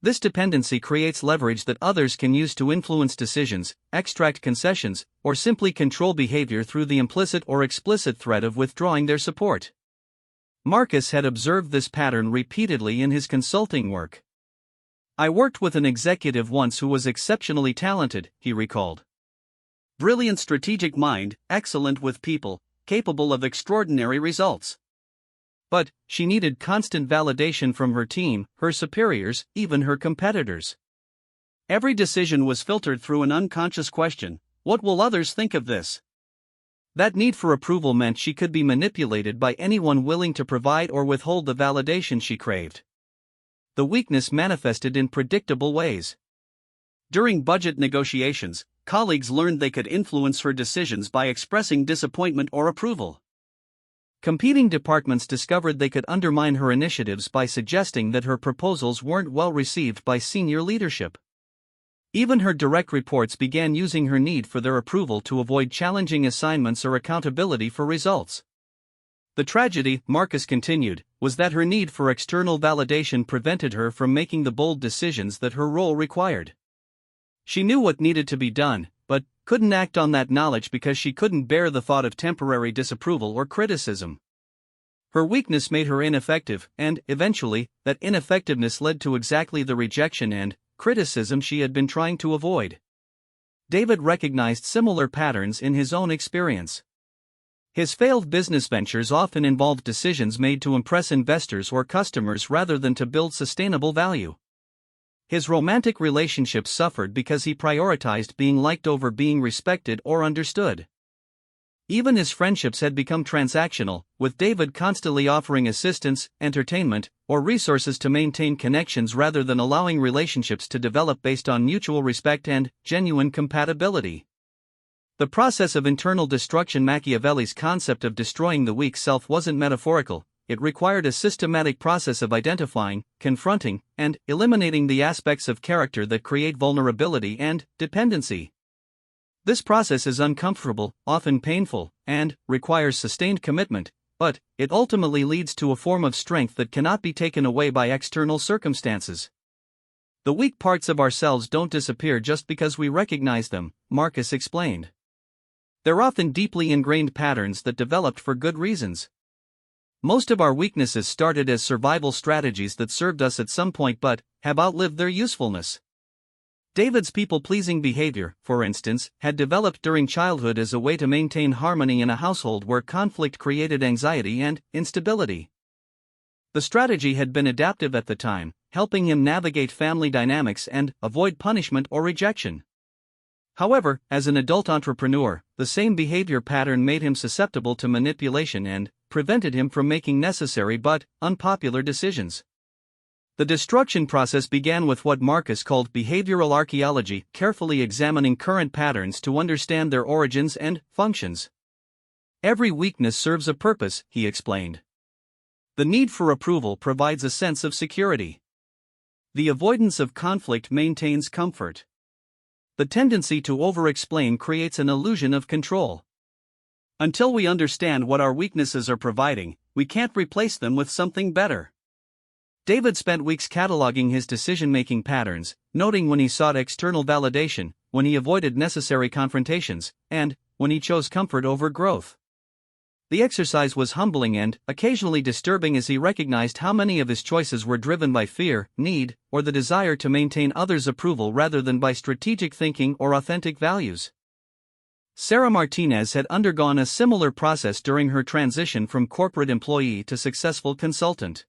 This dependency creates leverage that others can use to influence decisions, extract concessions, or simply control behavior through the implicit or explicit threat of withdrawing their support. Marcus had observed this pattern repeatedly in his consulting work. "I worked with an executive once who was exceptionally talented," he recalled. "Brilliant strategic mind, excellent with people, capable of extraordinary results. But she needed constant validation from her team, her superiors, even her competitors. Every decision was filtered through an unconscious question: what will others think of this?" That need for approval meant she could be manipulated by anyone willing to provide or withhold the validation she craved. The weakness manifested in predictable ways. During budget negotiations, colleagues learned they could influence her decisions by expressing disappointment or approval. Competing departments discovered they could undermine her initiatives by suggesting that her proposals weren't well received by senior leadership. Even her direct reports began using her need for their approval to avoid challenging assignments or accountability for results. The tragedy, Marcus continued, was that her need for external validation prevented her from making the bold decisions that her role required. She knew what needed to be done, but couldn't act on that knowledge because she couldn't bear the thought of temporary disapproval or criticism. Her weakness made her ineffective, and, eventually, that ineffectiveness led to exactly the rejection and criticism she had been trying to avoid. David recognized similar patterns in his own experience. His failed business ventures often involved decisions made to impress investors or customers rather than to build sustainable value. His romantic relationships suffered because he prioritized being liked over being respected or understood. Even his friendships had become transactional, with David constantly offering assistance, entertainment, or resources to maintain connections rather than allowing relationships to develop based on mutual respect and genuine compatibility. The process of internal destruction. Machiavelli's concept of destroying the weak self wasn't metaphorical, it required a systematic process of identifying, confronting, and eliminating the aspects of character that create vulnerability and dependency. This process is uncomfortable, often painful, and requires sustained commitment, but it ultimately leads to a form of strength that cannot be taken away by external circumstances. The weak parts of ourselves don't disappear just because we recognize them, Marcus explained. They're often deeply ingrained patterns that developed for good reasons. Most of our weaknesses started as survival strategies that served us at some point but have outlived their usefulness. David's people-pleasing behavior, for instance, had developed during childhood as a way to maintain harmony in a household where conflict created anxiety and instability. The strategy had been adaptive at the time, helping him navigate family dynamics and avoid punishment or rejection. However, as an adult entrepreneur, the same behavior pattern made him susceptible to manipulation and prevented him from making necessary but unpopular decisions. The destruction process began with what Marcus called behavioral archaeology, carefully examining current patterns to understand their origins and functions. Every weakness serves a purpose, he explained. The need for approval provides a sense of security. The avoidance of conflict maintains comfort. The tendency to over-explain creates an illusion of control. Until we understand what our weaknesses are providing, we can't replace them with something better. David spent weeks cataloging his decision-making patterns, noting when he sought external validation, when he avoided necessary confrontations, and when he chose comfort over growth. The exercise was humbling and occasionally disturbing as he recognized how many of his choices were driven by fear, need, or the desire to maintain others' approval rather than by strategic thinking or authentic values. Sarah Martinez had undergone a similar process during her transition from corporate employee to successful consultant.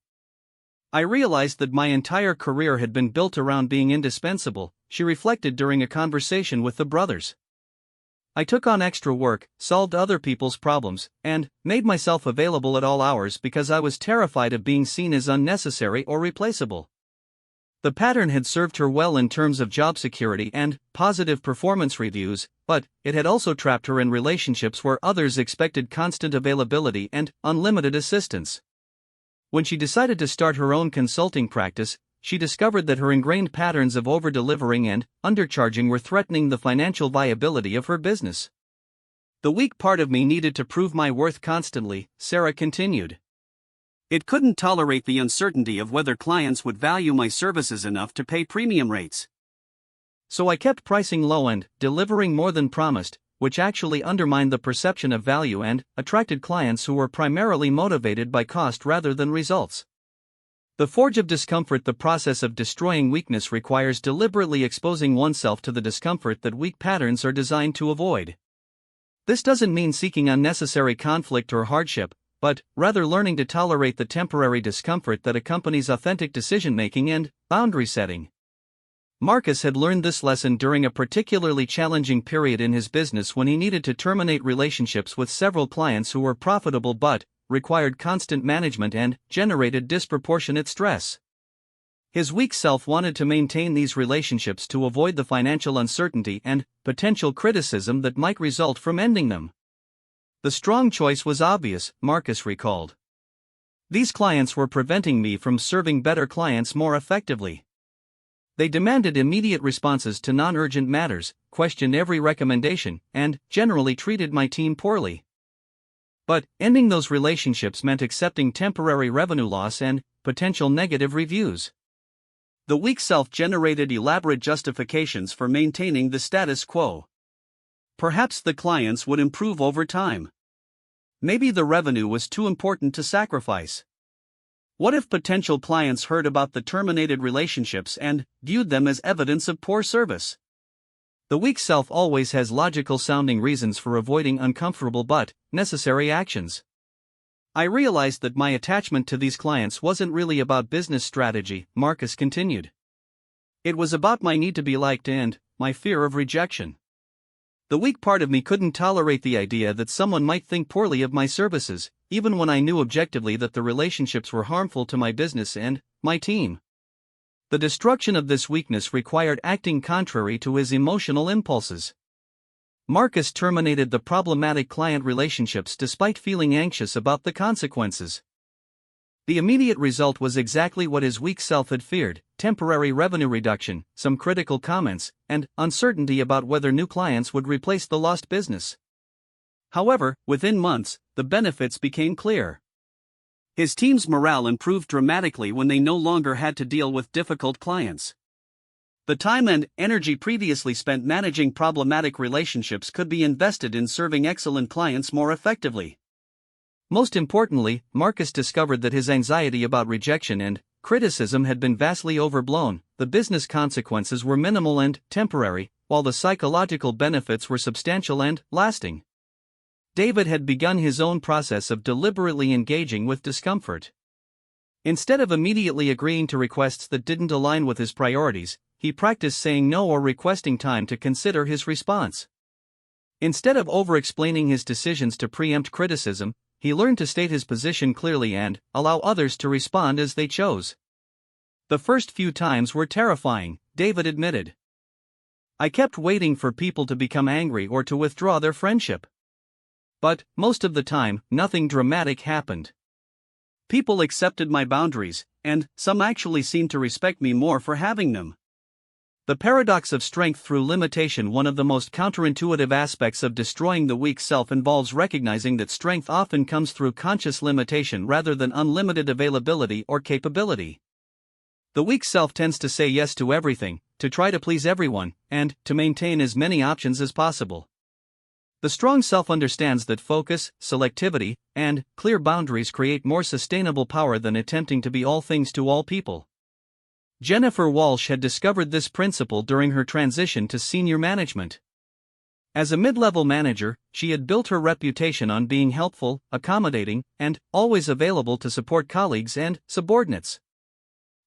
I realized that my entire career had been built around being indispensable, she reflected during a conversation with the brothers. I took on extra work, solved other people's problems, and made myself available at all hours because I was terrified of being seen as unnecessary or replaceable. The pattern had served her well in terms of job security and positive performance reviews, but it had also trapped her in relationships where others expected constant availability and unlimited assistance. When she decided to start her own consulting practice, she discovered that her ingrained patterns of over-delivering and undercharging were threatening the financial viability of her business. The weak part of me needed to prove my worth constantly, Sarah continued. It couldn't tolerate the uncertainty of whether clients would value my services enough to pay premium rates. So I kept pricing low and delivering more than promised, which actually undermined the perception of value and attracted clients who were primarily motivated by cost rather than results. The forge of discomfort. The process of destroying weakness requires deliberately exposing oneself to the discomfort that weak patterns are designed to avoid. This doesn't mean seeking unnecessary conflict or hardship, but rather learning to tolerate the temporary discomfort that accompanies authentic decision-making and boundary setting. Marcus had learned this lesson during a particularly challenging period in his business when he needed to terminate relationships with several clients who were profitable but required constant management and generated disproportionate stress. His weak self wanted to maintain these relationships to avoid the financial uncertainty and potential criticism that might result from ending them. The strong choice was obvious, Marcus recalled. These clients were preventing me from serving better clients more effectively. They demanded immediate responses to non-urgent matters, questioned every recommendation, and generally treated my team poorly. But ending those relationships meant accepting temporary revenue loss and potential negative reviews. The weak self generated elaborate justifications for maintaining the status quo. Perhaps the clients would improve over time. Maybe the revenue was too important to sacrifice. What if potential clients heard about the terminated relationships and viewed them as evidence of poor service? The weak self always has logical sounding reasons for avoiding uncomfortable but necessary actions. I realized that my attachment to these clients wasn't really about business strategy, Marcus continued. It was about my need to be liked and my fear of rejection. The weak part of me couldn't tolerate the idea that someone might think poorly of my services, even when I knew objectively that the relationships were harmful to my business and my team. The destruction of this weakness required acting contrary to his emotional impulses. Marcus terminated the problematic client relationships despite feeling anxious about the consequences. The immediate result was exactly what his weak self had feared: temporary revenue reduction, some critical comments, and uncertainty about whether new clients would replace the lost business. However, within months, the benefits became clear. His team's morale improved dramatically when they no longer had to deal with difficult clients. The time and energy previously spent managing problematic relationships could be invested in serving excellent clients more effectively. Most importantly, Marcus discovered that his anxiety about rejection and criticism had been vastly overblown. The business consequences were minimal and temporary, while the psychological benefits were substantial and lasting. David had begun his own process of deliberately engaging with discomfort. Instead of immediately agreeing to requests that didn't align with his priorities, he practiced saying no or requesting time to consider his response. Instead of over-explaining his decisions to preempt criticism, he learned to state his position clearly and allow others to respond as they chose. The first few times were terrifying, David admitted. I kept waiting for people to become angry or to withdraw their friendship. But, most of the time, nothing dramatic happened. People accepted my boundaries, and some actually seemed to respect me more for having them. The paradox of strength through limitation. One of the most counterintuitive aspects of destroying the weak self involves recognizing that strength often comes through conscious limitation rather than unlimited availability or capability. The weak self tends to say yes to everything, to try to please everyone, and to maintain as many options as possible. The strong self understands that focus, selectivity, and clear boundaries create more sustainable power than attempting to be all things to all people. Jennifer Walsh had discovered this principle during her transition to senior management. As a mid-level manager, she had built her reputation on being helpful, accommodating, and always available to support colleagues and subordinates.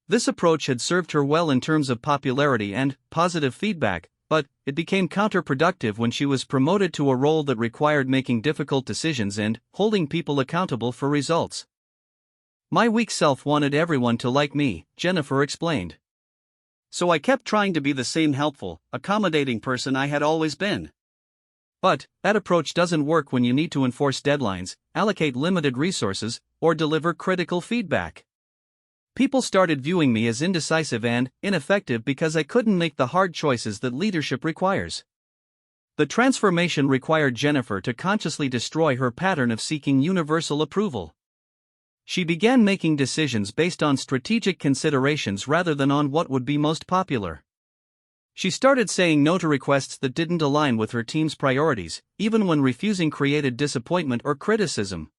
This approach had served her well in terms of popularity and positive feedback, but it became counterproductive when she was promoted to a role that required making difficult decisions and holding people accountable for results. My weak self wanted everyone to like me, Jennifer explained. So I kept trying to be the same helpful, accommodating person I had always been. But that approach doesn't work when you need to enforce deadlines, allocate limited resources, or deliver critical feedback. People started viewing me as indecisive and ineffective because I couldn't make the hard choices that leadership requires. The transformation required Jennifer to consciously destroy her pattern of seeking universal approval. She began making decisions based on strategic considerations rather than on what would be most popular. She started saying no to requests that didn't align with her team's priorities, even when refusing created disappointment or criticism.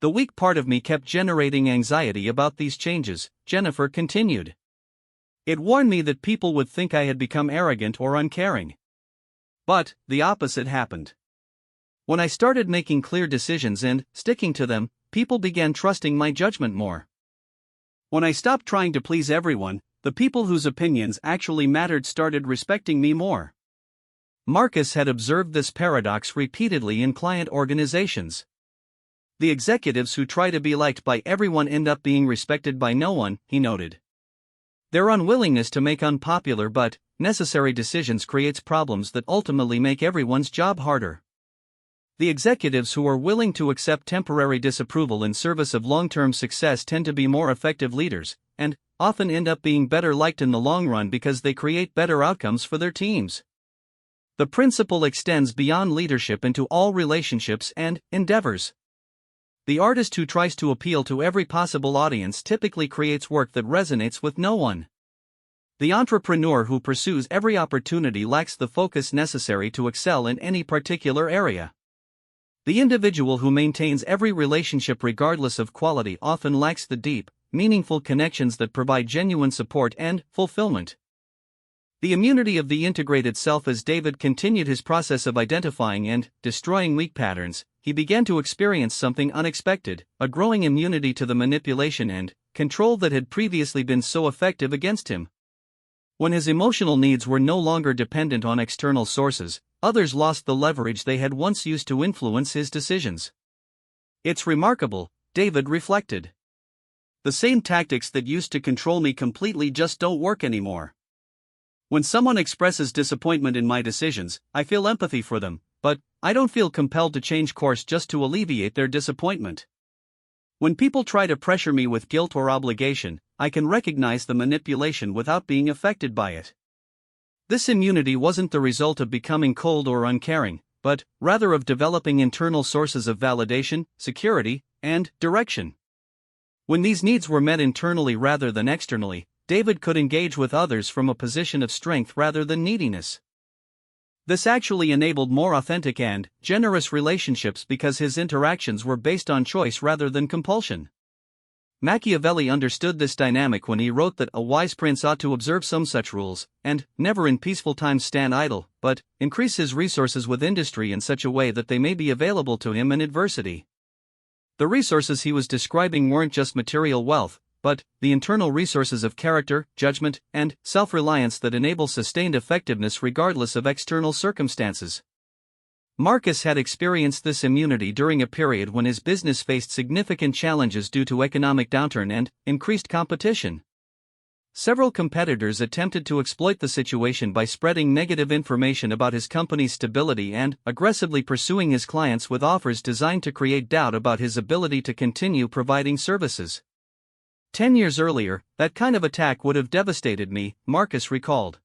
The weak part of me kept generating anxiety about these changes, Jennifer continued. It warned me that people would think I had become arrogant or uncaring. But the opposite happened. When I started making clear decisions and sticking to them, people began trusting my judgment more. When I stopped trying to please everyone, the people whose opinions actually mattered started respecting me more. Marcus had observed this paradox repeatedly in client organizations. The executives who try to be liked by everyone end up being respected by no one, he noted. Their unwillingness to make unpopular but necessary decisions creates problems that ultimately make everyone's job harder. The executives who are willing to accept temporary disapproval in service of long-term success tend to be more effective leaders, and often end up being better liked in the long run because they create better outcomes for their teams. The principle extends beyond leadership into all relationships and endeavors. The artist who tries to appeal to every possible audience typically creates work that resonates with no one. The entrepreneur who pursues every opportunity lacks the focus necessary to excel in any particular area. The individual who maintains every relationship regardless of quality often lacks the deep, meaningful connections that provide genuine support and fulfillment. The immunity of the integrated self. As David continued his process of identifying and destroying weak patterns, he began to experience something unexpected, a growing immunity to the manipulation and control that had previously been so effective against him. When his emotional needs were no longer dependent on external sources, others lost the leverage they had once used to influence his decisions. It's remarkable, David reflected. The same tactics that used to control me completely just don't work anymore. When someone expresses disappointment in my decisions, I feel empathy for them, but I don't feel compelled to change course just to alleviate their disappointment. When people try to pressure me with guilt or obligation, I can recognize the manipulation without being affected by it. This immunity wasn't the result of becoming cold or uncaring, but rather of developing internal sources of validation, security, and direction. When these needs were met internally rather than externally, David could engage with others from a position of strength rather than neediness. This actually enabled more authentic and generous relationships because his interactions were based on choice rather than compulsion. Machiavelli understood this dynamic when he wrote that a wise prince ought to observe some such rules, and never in peaceful times stand idle, but increase his resources with industry in such a way that they may be available to him in adversity. The resources he was describing weren't just material wealth, but the internal resources of character, judgment, and self-reliance that enable sustained effectiveness regardless of external circumstances. Marcus had experienced this immunity during a period when his business faced significant challenges due to economic downturn and increased competition. Several competitors attempted to exploit the situation by spreading negative information about his company's stability and aggressively pursuing his clients with offers designed to create doubt about his ability to continue providing services. 10 years earlier, that kind of attack would have devastated me, Marcus recalled.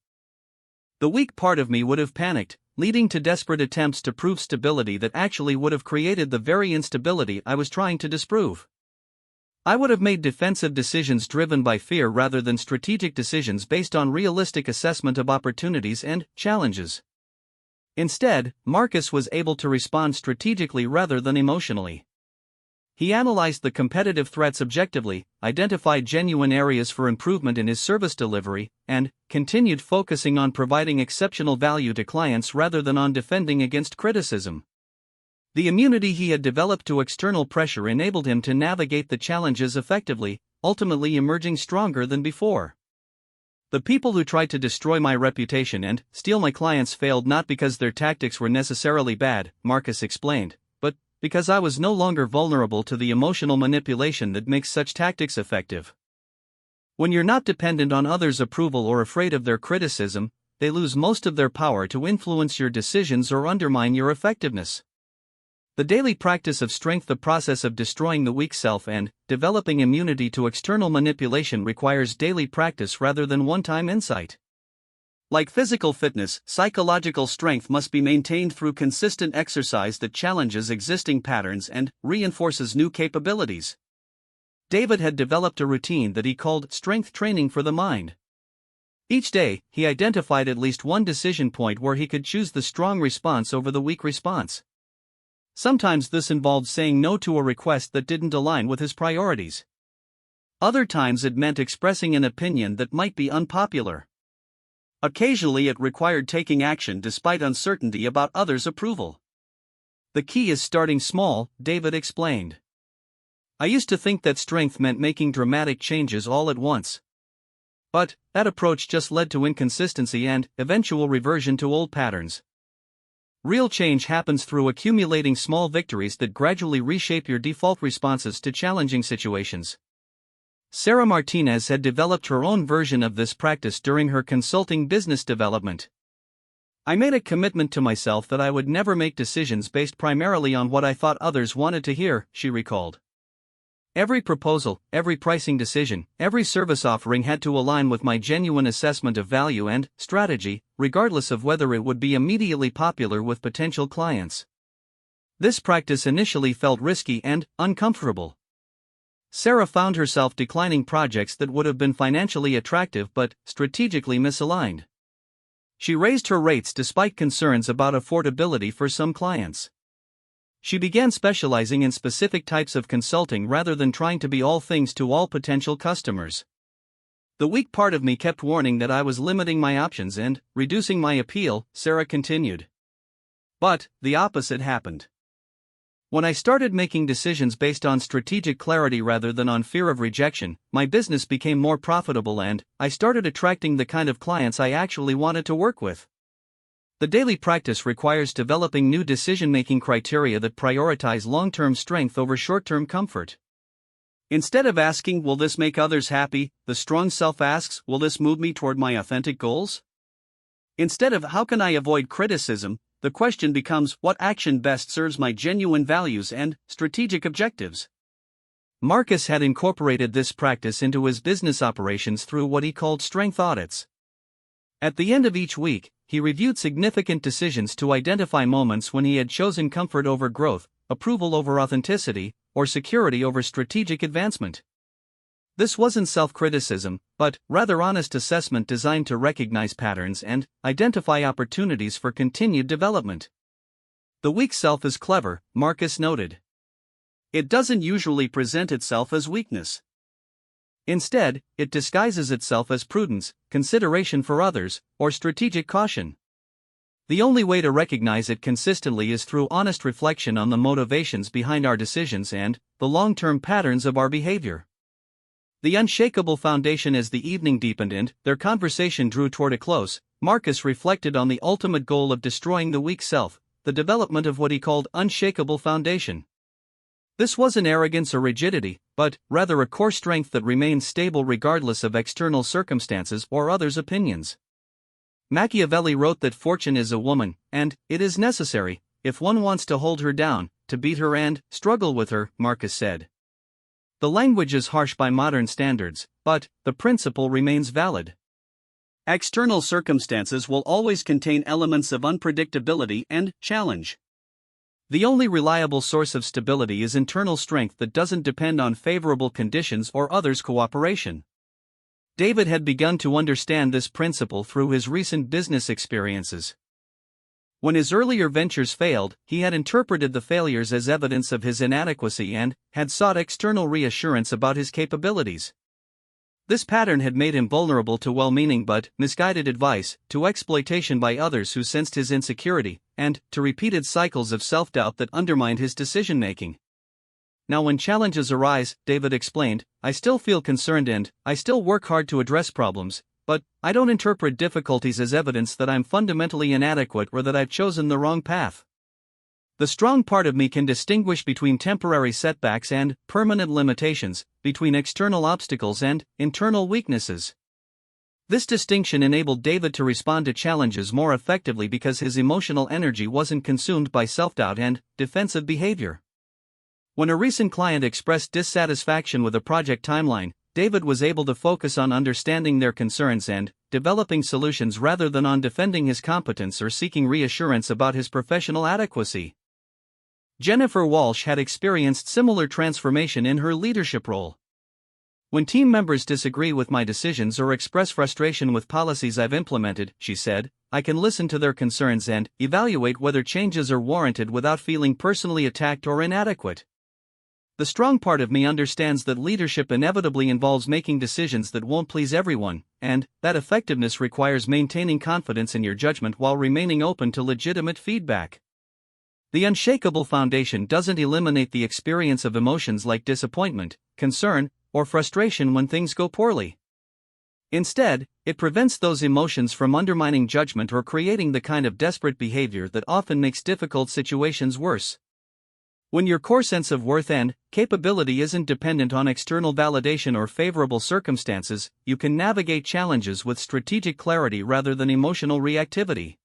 The weak part of me would have panicked, leading to desperate attempts to prove stability that actually would have created the very instability I was trying to disprove. I would have made defensive decisions driven by fear rather than strategic decisions based on realistic assessment of opportunities and challenges. Instead, Marcus was able to respond strategically rather than emotionally. He analyzed the competitive threats objectively, identified genuine areas for improvement in his service delivery, and continued focusing on providing exceptional value to clients rather than on defending against criticism. The immunity he had developed to external pressure enabled him to navigate the challenges effectively, ultimately emerging stronger than before. The people who tried to destroy my reputation and steal my clients failed not because their tactics were necessarily bad, Marcus explained, but because I was no longer vulnerable to the emotional manipulation that makes such tactics effective. When you're not dependent on others' approval or afraid of their criticism, they lose most of their power to influence your decisions or undermine your effectiveness. The daily practice of strength, the process of destroying the weak self and developing immunity to external manipulation, requires daily practice rather than one-time insight. Like physical fitness, psychological strength must be maintained through consistent exercise that challenges existing patterns and reinforces new capabilities. David had developed a routine that he called strength training for the mind. Each day, he identified at least one decision point where he could choose the strong response over the weak response. Sometimes this involved saying no to a request that didn't align with his priorities. Other times it meant expressing an opinion that might be unpopular. Occasionally it required taking action despite uncertainty about others' approval. The key is starting small, David explained. I used to think that strength meant making dramatic changes all at once. But that approach just led to inconsistency and eventual reversion to old patterns. Real change happens through accumulating small victories that gradually reshape your default responses to challenging situations. Sarah Martinez had developed her own version of this practice during her consulting business development. I made a commitment to myself that I would never make decisions based primarily on what I thought others wanted to hear, she recalled. Every proposal, every pricing decision, every service offering had to align with my genuine assessment of value and strategy, regardless of whether it would be immediately popular with potential clients. This practice initially felt risky and uncomfortable. Sarah found herself declining projects that would have been financially attractive but strategically misaligned. She raised her rates despite concerns about affordability for some clients. She began specializing in specific types of consulting rather than trying to be all things to all potential customers. The weak part of me kept warning that I was limiting my options and reducing my appeal, Sarah continued. But the opposite happened. When I started making decisions based on strategic clarity rather than on fear of rejection, my business became more profitable and I started attracting the kind of clients I actually wanted to work with. The daily practice requires developing new decision-making criteria that prioritize long-term strength over short-term comfort. Instead of asking, will this make others happy, the strong self asks, will this move me toward my authentic goals? Instead of, how can I avoid criticism, the question becomes, what action best serves my genuine values and strategic objectives? Marcus had incorporated this practice into his business operations through what he called strength audits. At the end of each week, he reviewed significant decisions to identify moments when he had chosen comfort over growth, approval over authenticity, or security over strategic advancement. This wasn't self-criticism, but rather honest assessment designed to recognize patterns and identify opportunities for continued development. The weak self is clever, Marcus noted. It doesn't usually present itself as weakness. Instead, it disguises itself as prudence, consideration for others, or strategic caution. The only way to recognize it consistently is through honest reflection on the motivations behind our decisions and the long-term patterns of our behavior. The unshakable foundation. As the evening deepened and their conversation drew toward a close, Marcus reflected on the ultimate goal of destroying the weak self, the development of what he called unshakable foundation. This wasn't arrogance or rigidity, but rather a core strength that remains stable regardless of external circumstances or others' opinions. Machiavelli wrote that fortune is a woman, and it is necessary, if one wants to hold her down, to beat her and struggle with her, Marcus said. The language is harsh by modern standards, but the principle remains valid. External circumstances will always contain elements of unpredictability and challenge. The only reliable source of stability is internal strength that doesn't depend on favorable conditions or others' cooperation. David had begun to understand this principle through his recent business experiences. When his earlier ventures failed, he had interpreted the failures as evidence of his inadequacy and had sought external reassurance about his capabilities. This pattern had made him vulnerable to well-meaning but misguided advice, to exploitation by others who sensed his insecurity, and to repeated cycles of self-doubt that undermined his decision-making. Now when challenges arise, David explained, I still feel concerned and I still work hard to address problems, but I don't interpret difficulties as evidence that I'm fundamentally inadequate or that I've chosen the wrong path. The strong part of me can distinguish between temporary setbacks and permanent limitations, between external obstacles and internal weaknesses. This distinction enabled David to respond to challenges more effectively because his emotional energy wasn't consumed by self-doubt and defensive behavior. When a recent client expressed dissatisfaction with a project timeline, David was able to focus on understanding their concerns and developing solutions rather than on defending his competence or seeking reassurance about his professional adequacy. Jennifer Walsh had experienced similar transformation in her leadership role. When team members disagree with my decisions or express frustration with policies I've implemented, she said, I can listen to their concerns and evaluate whether changes are warranted without feeling personally attacked or inadequate. The strong part of me understands that leadership inevitably involves making decisions that won't please everyone, and that effectiveness requires maintaining confidence in your judgment while remaining open to legitimate feedback. The unshakable foundation doesn't eliminate the experience of emotions like disappointment, concern, or frustration when things go poorly. Instead, it prevents those emotions from undermining judgment or creating the kind of desperate behavior that often makes difficult situations worse. When your core sense of worth and capability isn't dependent on external validation or favorable circumstances, you can navigate challenges with strategic clarity rather than emotional reactivity.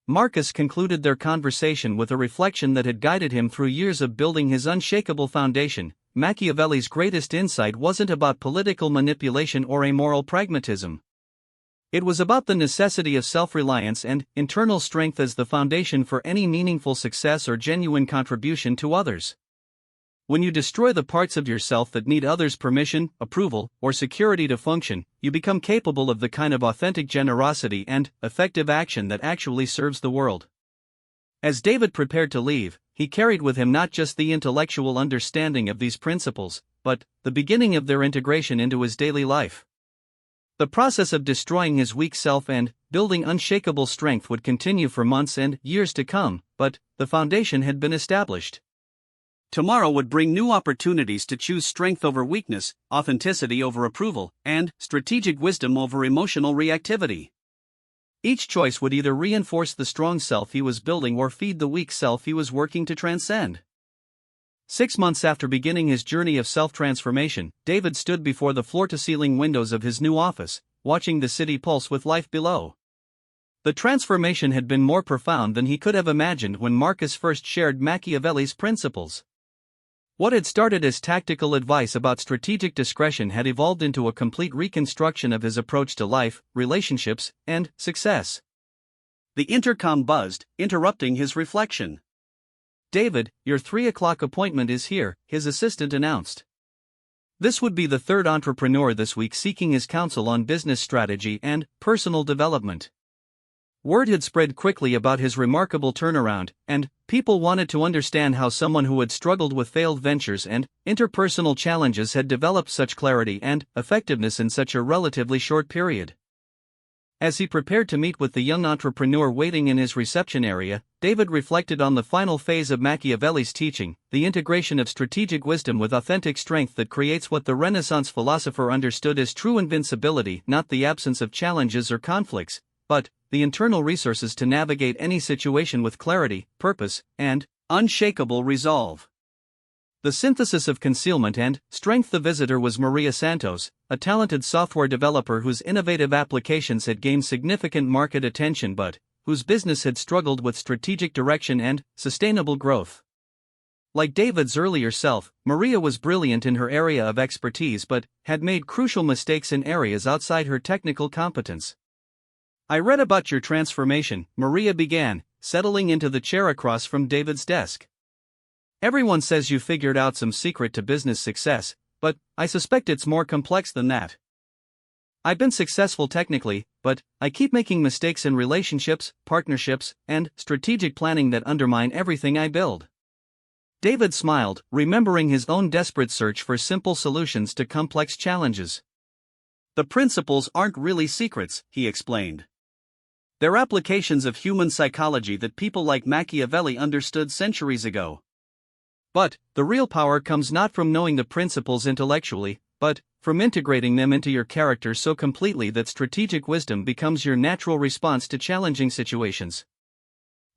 Marcus concluded their conversation with a reflection that had guided him through years of building his unshakable foundation. Machiavelli's greatest insight wasn't about political manipulation or amoral pragmatism. It was about the necessity of self-reliance and internal strength as the foundation for any meaningful success or genuine contribution to others. When you destroy the parts of yourself that need others' permission, approval, or security to function, you become capable of the kind of authentic generosity and effective action that actually serves the world. As David prepared to leave, he carried with him not just the intellectual understanding of these principles, but the beginning of their integration into his daily life. The process of destroying his weak self and building unshakable strength would continue for months and years to come, but the foundation had been established. Tomorrow would bring new opportunities to choose strength over weakness, authenticity over approval, and strategic wisdom over emotional reactivity. Each choice would either reinforce the strong self he was building or feed the weak self he was working to transcend. 6 months after beginning his journey of self-transformation, David stood before the floor-to-ceiling windows of his new office, watching the city pulse with life below. The transformation had been more profound than he could have imagined when Marcus first shared Machiavelli's principles. What had started as tactical advice about strategic discretion had evolved into a complete reconstruction of his approach to life, relationships, and success. The intercom buzzed, interrupting his reflection. "David, your 3 o'clock appointment is here," his assistant announced. This would be the third entrepreneur this week seeking his counsel on business strategy and personal development. Word had spread quickly about his remarkable turnaround, and people wanted to understand how someone who had struggled with failed ventures and interpersonal challenges had developed such clarity and effectiveness in such a relatively short period. As he prepared to meet with the young entrepreneur waiting in his reception area, David reflected on the final phase of Machiavelli's teaching, the integration of strategic wisdom with authentic strength that creates what the Renaissance philosopher understood as true invincibility, not the absence of challenges or conflicts, but the internal resources to navigate any situation with clarity, purpose, and unshakable resolve. The synthesis of concealment and strength. The visitor was Maria Santos, a talented software developer whose innovative applications had gained significant market attention but whose business had struggled with strategic direction and sustainable growth. Like David's earlier self, Maria was brilliant in her area of expertise but had made crucial mistakes in areas outside her technical competence. "I read about your transformation," Maria began, settling into the chair across from David's desk. "Everyone says you figured out some secret to business success, but I suspect it's more complex than that. I've been successful technically, but I keep making mistakes in relationships, partnerships, and strategic planning that undermine everything I build." David smiled, remembering his own desperate search for simple solutions to complex challenges. "The principles aren't really secrets," he explained. "They're applications of human psychology that people like Machiavelli understood centuries ago. But the real power comes not from knowing the principles intellectually, but from integrating them into your character so completely that strategic wisdom becomes your natural response to challenging situations."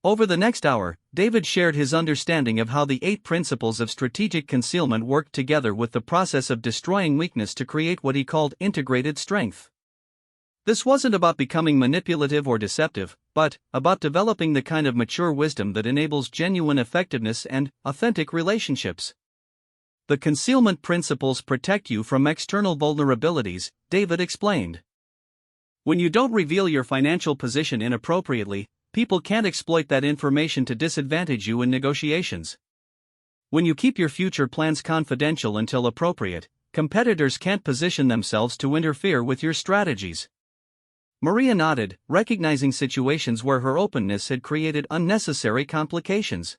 Over the next hour, David shared his understanding of how the 8 principles of strategic concealment worked together with the process of destroying weakness to create what he called integrated strength. This wasn't about becoming manipulative or deceptive, but about developing the kind of mature wisdom that enables genuine effectiveness and authentic relationships. "The concealment principles protect you from external vulnerabilities," David explained. "When you don't reveal your financial position inappropriately, people can't exploit that information to disadvantage you in negotiations. When you keep your future plans confidential until appropriate, competitors can't position themselves to interfere with your strategies." Maria nodded, recognizing situations where her openness had created unnecessary complications.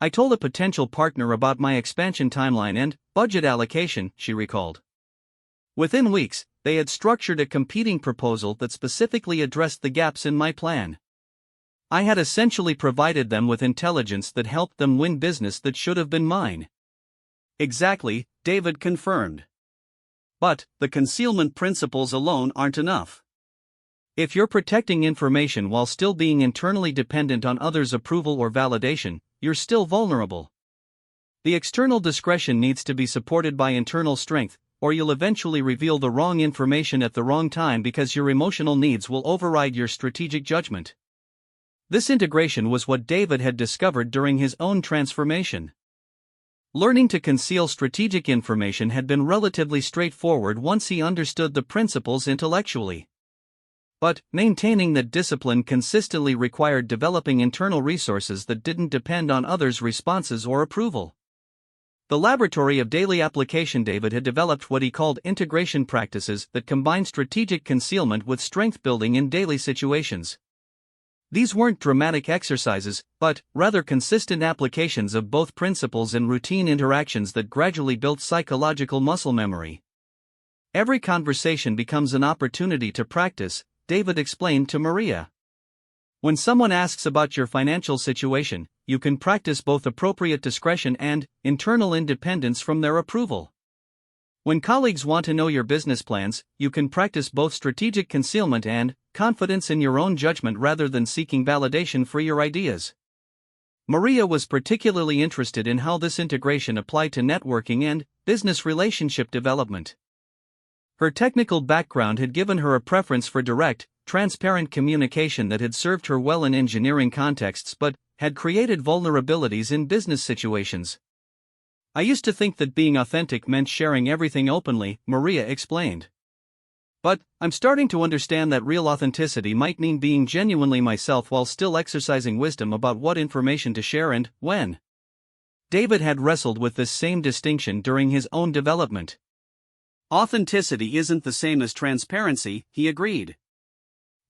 "I told a potential partner about my expansion timeline and budget allocation," she recalled. Within weeks, they had structured a competing proposal that specifically addressed the gaps in my plan. I had essentially provided them with intelligence that helped them win business that should have been mine. "Exactly," David confirmed. "But the concealment principles alone aren't enough. If you're protecting information while still being internally dependent on others' approval or validation, you're still vulnerable. The external discretion needs to be supported by internal strength, or you'll eventually reveal the wrong information at the wrong time because your emotional needs will override your strategic judgment." This integration was what David had discovered during his own transformation. Learning to conceal strategic information had been relatively straightforward once he understood the principles intellectually. But maintaining that discipline consistently required developing internal resources that didn't depend on others' responses or approval. The laboratory of daily application. David had developed what he called integration practices that combined strategic concealment with strength building in daily situations. These weren't dramatic exercises, but rather consistent applications of both principles in routine interactions that gradually built psychological muscle memory. every conversation becomes an opportunity to practice, David explained to Maria. When someone asks about your financial situation, you can practice both appropriate discretion and internal independence from their approval. When colleagues want to know your business plans, you can practice both strategic concealment and confidence in your own judgment rather than seeking validation for your ideas. Maria was particularly interested in how this integration applied to networking and business relationship development. Her technical background had given her a preference for direct, transparent communication that had served her well in engineering contexts but had created vulnerabilities in business situations. I used to think that being authentic meant sharing everything openly, Maria explained. But I'm starting to understand that real authenticity might mean being genuinely myself while still exercising wisdom about what information to share and when. David had wrestled with this same distinction during his own development. Authenticity isn't the same as transparency, he agreed.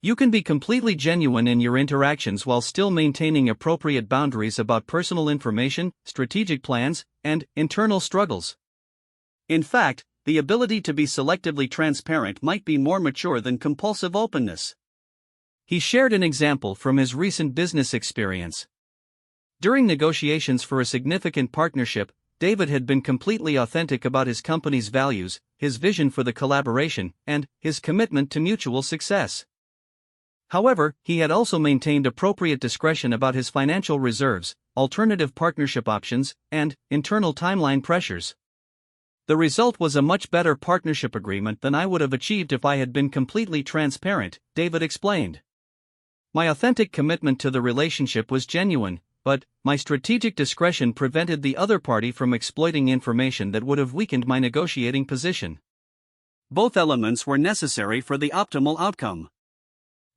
You can be completely genuine in your interactions while still maintaining appropriate boundaries about personal information, strategic plans, and internal struggles. In fact, the ability to be selectively transparent might be more mature than compulsive openness. He shared an example from his recent business experience. During negotiations for a significant partnership, David had been completely authentic about his company's values, his vision for the collaboration, and his commitment to mutual success. However, he had also maintained appropriate discretion about his financial reserves, alternative partnership options, and internal timeline pressures. The result was a much better partnership agreement than I would have achieved if I had been completely transparent, David explained. My authentic commitment to the relationship was genuine, but my strategic discretion prevented the other party from exploiting information that would have weakened my negotiating position. Both elements were necessary for the optimal outcome.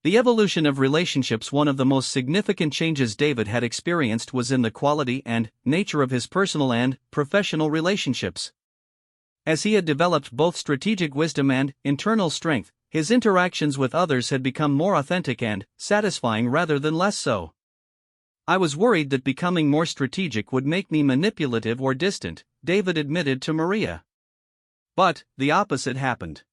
The evolution of relationships. One of the most significant changes David had experienced was in the quality and nature of his personal and professional relationships. As he had developed both strategic wisdom and internal strength, his interactions with others had become more authentic and satisfying rather than less so. I was worried that becoming more strategic would make me manipulative or distant, David admitted to Maria. But the opposite happened.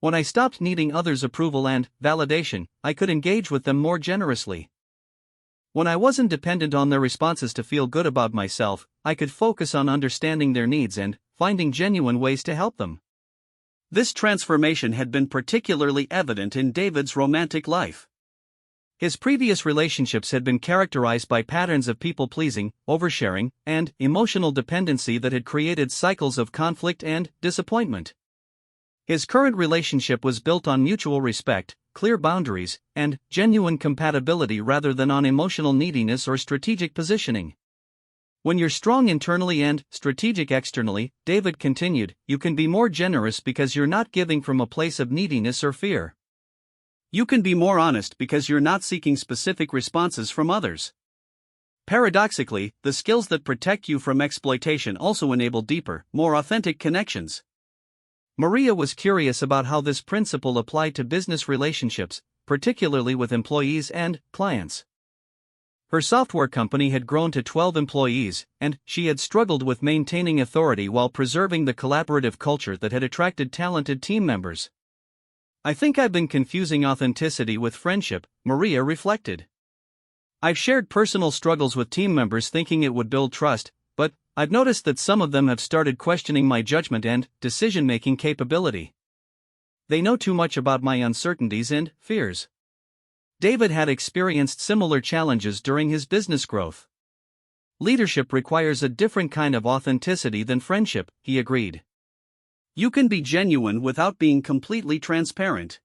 When I stopped needing others' approval and validation, I could engage with them more generously. When I wasn't dependent on their responses to feel good about myself, I could focus on understanding their needs and finding genuine ways to help them. This transformation had been particularly evident in David's romantic life. His previous relationships had been characterized by patterns of people-pleasing, oversharing, and emotional dependency that had created cycles of conflict and disappointment. His current relationship was built on mutual respect, clear boundaries, and genuine compatibility rather than on emotional neediness or strategic positioning. When you're strong internally and strategic externally, David continued, you can be more generous because you're not giving from a place of neediness or fear. You can be more honest because you're not seeking specific responses from others. Paradoxically, the skills that protect you from exploitation also enable deeper, more authentic connections. Maria was curious about how this principle applied to business relationships, particularly with employees and clients. Her software company had grown to 12 employees, and she had struggled with maintaining authority while preserving the collaborative culture that had attracted talented team members. I think I've been confusing authenticity with friendship, Maria reflected. I've shared personal struggles with team members thinking it would build trust, but I've noticed that some of them have started questioning my judgment and decision-making capability. They know too much about my uncertainties and fears. David had experienced similar challenges during his business growth. Leadership requires a different kind of authenticity than friendship, he agreed. You can be genuine without being completely transparent.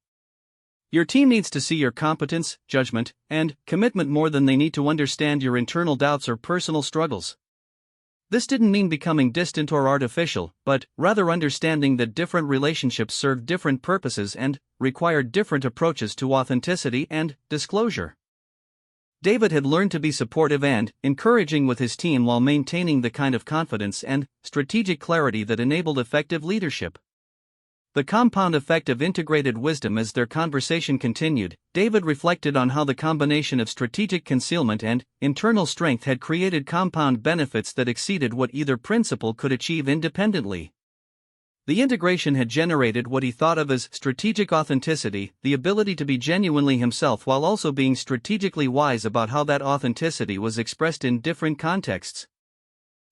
Your team needs to see your competence, judgment, and commitment more than they need to understand your internal doubts or personal struggles. This didn't mean becoming distant or artificial, but rather understanding that different relationships serve different purposes and require different approaches to authenticity and disclosure. David had learned to be supportive and encouraging with his team while maintaining the kind of confidence and strategic clarity that enabled effective leadership. The compound effect of integrated wisdom. As their conversation continued, David reflected on how the combination of strategic concealment and internal strength had created compound benefits that exceeded what either principle could achieve independently. The integration had generated what he thought of as strategic authenticity, the ability to be genuinely himself while also being strategically wise about how that authenticity was expressed in different contexts.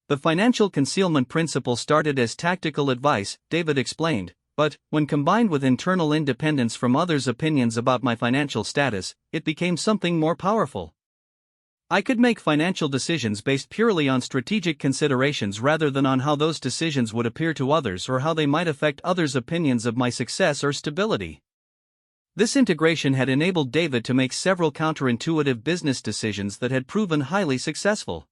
The financial concealment principle started as tactical advice, David explained, but, when combined with internal independence from others' opinions about my financial status, it became something more powerful. I could make financial decisions based purely on strategic considerations rather than on how those decisions would appear to others or how they might affect others' opinions of my success or stability. This integration had enabled David to make several counterintuitive business decisions that had proven highly successful.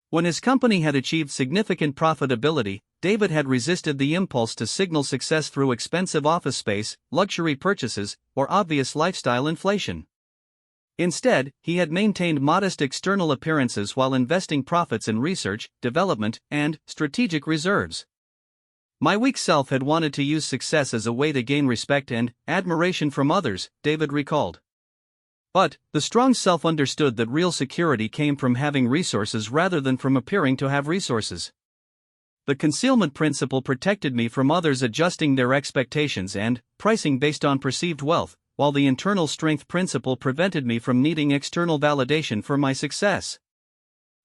When his company had achieved significant profitability, David had resisted the impulse to signal success through expensive office space, luxury purchases, or obvious lifestyle inflation. Instead, he had maintained modest external appearances while investing profits in research, development, and strategic reserves. My weak self had wanted to use success as a way to gain respect and admiration from others, David recalled. But, the strong self understood that real security came from having resources rather than from appearing to have resources. The concealment principle protected me from others adjusting their expectations and pricing based on perceived wealth, while the internal strength principle prevented me from needing external validation for my success.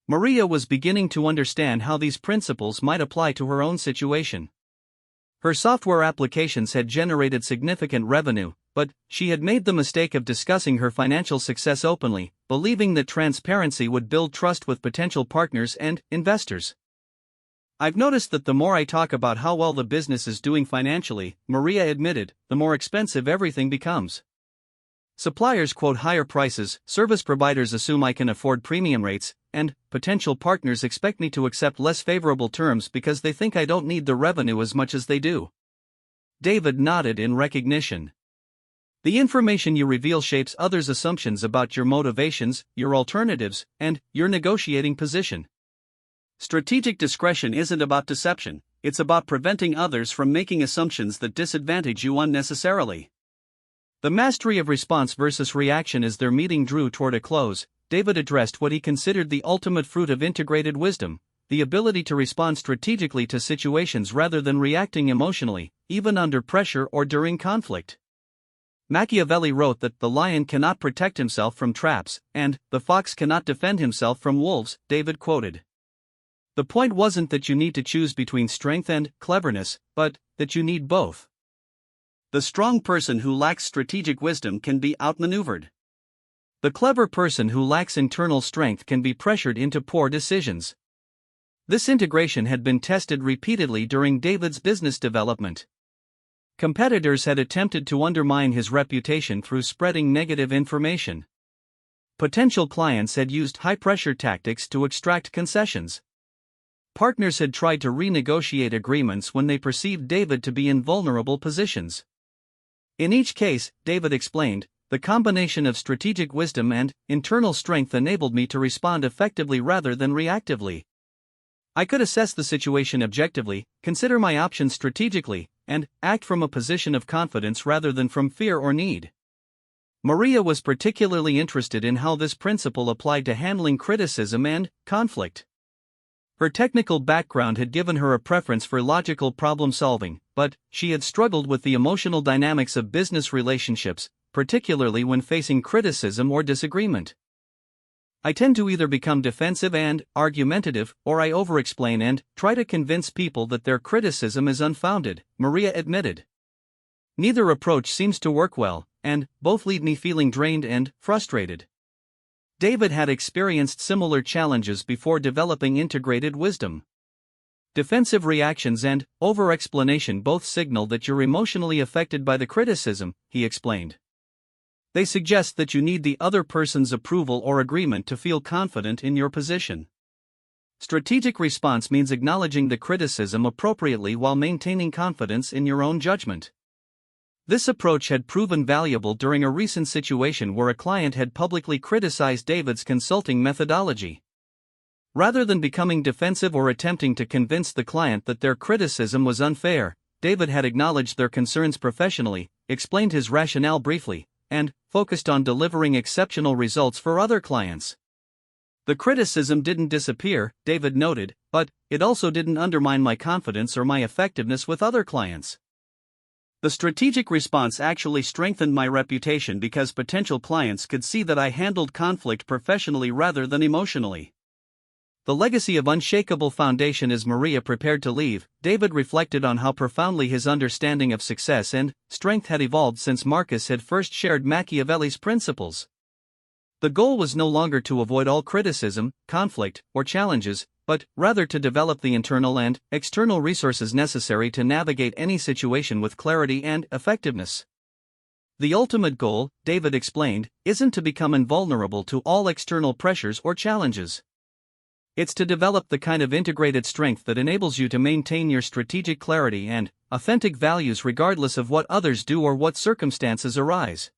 Maria was beginning to understand how these principles might apply to her own situation. Her software applications had generated significant revenue, but she had made the mistake of discussing her financial success openly, believing that transparency would build trust with potential partners and investors. I've noticed that the more I talk about how well the business is doing financially, Maria admitted, the more expensive everything becomes. Suppliers quote higher prices, service providers assume I can afford premium rates, and potential partners expect me to accept less favorable terms because they think I don't need the revenue as much as they do. David nodded in recognition. The information you reveal shapes others' assumptions about your motivations, your alternatives, and your negotiating position. Strategic discretion isn't about deception, it's about preventing others from making assumptions that disadvantage you unnecessarily. The mastery of response versus reaction. As their meeting drew toward a close, David addressed what he considered the ultimate fruit of integrated wisdom, the ability to respond strategically to situations rather than reacting emotionally, even under pressure or during conflict. Machiavelli wrote that the lion cannot protect himself from traps, and the fox cannot defend himself from wolves, David quoted. The point wasn't that you need to choose between strength and cleverness, but that you need both. The strong person who lacks strategic wisdom can be outmaneuvered. The clever person who lacks internal strength can be pressured into poor decisions. This integration had been tested repeatedly during David's business development. Competitors had attempted to undermine his reputation through spreading negative information. Potential clients had used high-pressure tactics to extract concessions. Partners had tried to renegotiate agreements when they perceived David to be in vulnerable positions. In each case, David explained, the combination of strategic wisdom and internal strength enabled me to respond effectively rather than reactively. I could assess the situation objectively, consider my options strategically, and act from a position of confidence rather than from fear or need. Maria was particularly interested in how this principle applied to handling criticism and conflict. Her technical background had given her a preference for logical problem solving, but she had struggled with the emotional dynamics of business relationships, particularly when facing criticism or disagreement. I tend to either become defensive and argumentative, or I over-explain and try to convince people that their criticism is unfounded, Maria admitted. Neither approach seems to work well, and both leave me feeling drained and frustrated. David had experienced similar challenges before developing integrated wisdom. Defensive reactions and over-explanation both signal that you're emotionally affected by the criticism, he explained. They suggest that you need the other person's approval or agreement to feel confident in your position. Strategic response means acknowledging the criticism appropriately while maintaining confidence in your own judgment. This approach had proven valuable during a recent situation where a client had publicly criticized David's consulting methodology. Rather than becoming defensive or attempting to convince the client that their criticism was unfair, David had acknowledged their concerns professionally, explained his rationale briefly, and focused on delivering exceptional results for other clients. The criticism didn't disappear, David noted, but it also didn't undermine my confidence or my effectiveness with other clients. The strategic response actually strengthened my reputation because potential clients could see that I handled conflict professionally rather than emotionally. The legacy of unshakable foundation. As Maria prepared to leave, David reflected on how profoundly his understanding of success and strength had evolved since Marcus had first shared Machiavelli's principles. The goal was no longer to avoid all criticism, conflict, or challenges, but rather to develop the internal and external resources necessary to navigate any situation with clarity and effectiveness. The ultimate goal, David explained, isn't to become invulnerable to all external pressures or challenges. It's to develop the kind of integrated strength that enables you to maintain your strategic clarity and authentic values regardless of what others do or what circumstances arise.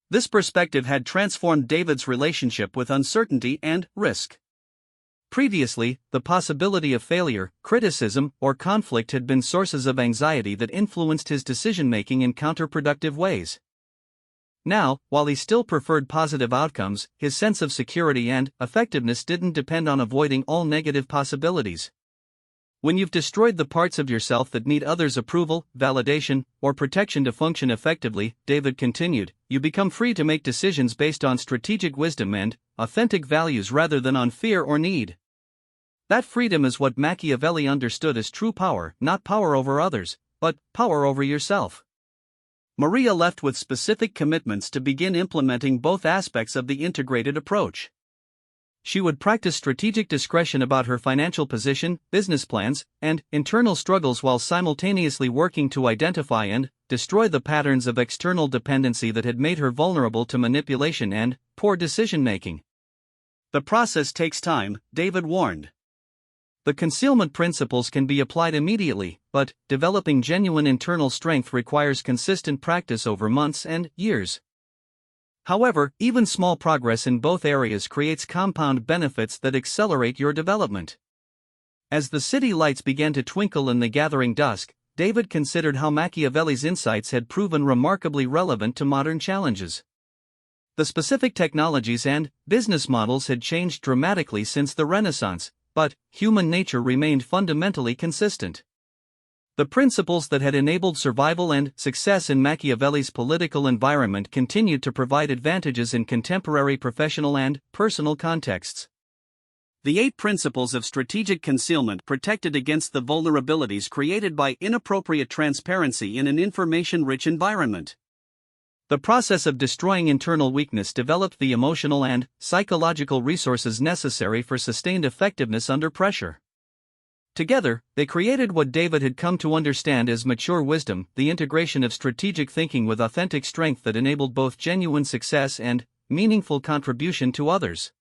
This perspective had transformed David's relationship with uncertainty and risk. Previously, the possibility of failure, criticism, or conflict had been sources of anxiety that influenced his decision-making in counterproductive ways. Now, while he still preferred positive outcomes, his sense of security and effectiveness didn't depend on avoiding all negative possibilities. When you've destroyed the parts of yourself that need others' approval, validation, or protection to function effectively, David continued, you become free to make decisions based on strategic wisdom and authentic values rather than on fear or need. That freedom is what Machiavelli understood as true power, not power over others, but power over yourself. Maria left with specific commitments to begin implementing both aspects of the integrated approach. She would practice strategic discretion about her financial position, business plans, and internal struggles while simultaneously working to identify and destroy the patterns of external dependency that had made her vulnerable to manipulation and poor decision-making. The process takes time, David warned. The concealment principles can be applied immediately, but developing genuine internal strength requires consistent practice over months and years. However, even small progress in both areas creates compound benefits that accelerate your development. As the city lights began to twinkle in the gathering dusk, David considered how Machiavelli's insights had proven remarkably relevant to modern challenges. The specific technologies and business models had changed dramatically since the Renaissance, but human nature remained fundamentally consistent. The principles that had enabled survival and success in Machiavelli's political environment continued to provide advantages in contemporary professional and personal contexts. The 8 principles of strategic concealment protected against the vulnerabilities created by inappropriate transparency in an information-rich environment. The process of destroying internal weakness developed the emotional and psychological resources necessary for sustained effectiveness under pressure. Together, they created what David had come to understand as mature wisdom, the integration of strategic thinking with authentic strength that enabled both genuine success and meaningful contribution to others.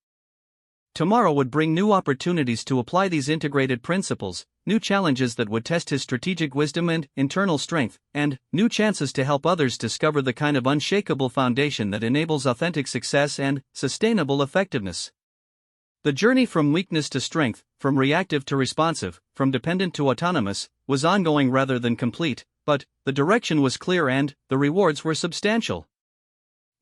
Tomorrow would bring new opportunities to apply these integrated principles, new challenges that would test his strategic wisdom and internal strength, and new chances to help others discover the kind of unshakable foundation that enables authentic success and sustainable effectiveness. The journey from weakness to strength, from reactive to responsive, from dependent to autonomous, was ongoing rather than complete, but the direction was clear and the rewards were substantial.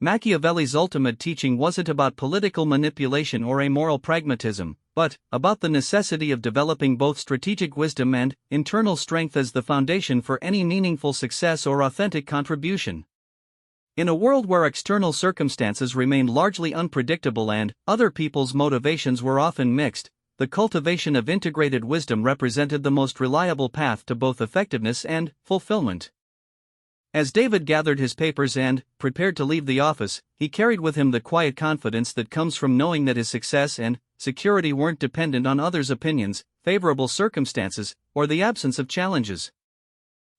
Machiavelli's ultimate teaching wasn't about political manipulation or amoral pragmatism, but about the necessity of developing both strategic wisdom and internal strength as the foundation for any meaningful success or authentic contribution. In a world where external circumstances remained largely unpredictable and other people's motivations were often mixed, the cultivation of integrated wisdom represented the most reliable path to both effectiveness and fulfillment. As David gathered his papers and prepared to leave the office, he carried with him the quiet confidence that comes from knowing that his success and security weren't dependent on others' opinions, favorable circumstances, or the absence of challenges.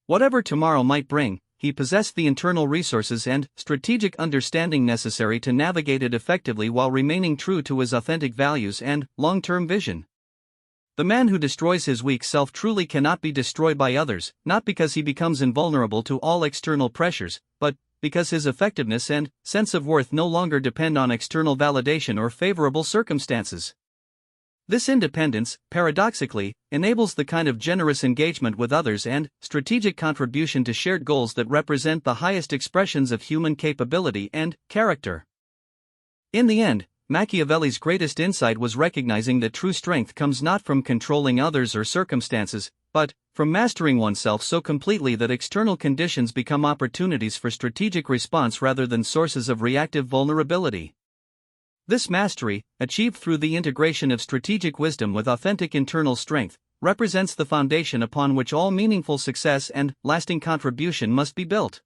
Whatever tomorrow might bring, he possessed the internal resources and strategic understanding necessary to navigate it effectively while remaining true to his authentic values and long-term vision. The man who destroys his weak self truly cannot be destroyed by others, not because he becomes invulnerable to all external pressures, but because his effectiveness and sense of worth no longer depend on external validation or favorable circumstances. This independence, paradoxically, enables the kind of generous engagement with others and strategic contribution to shared goals that represent the highest expressions of human capability and character. In the end, Machiavelli's greatest insight was recognizing that true strength comes not from controlling others or circumstances, but from mastering oneself so completely that external conditions become opportunities for strategic response rather than sources of reactive vulnerability. This mastery, achieved through the integration of strategic wisdom with authentic internal strength, represents the foundation upon which all meaningful success and lasting contribution must be built.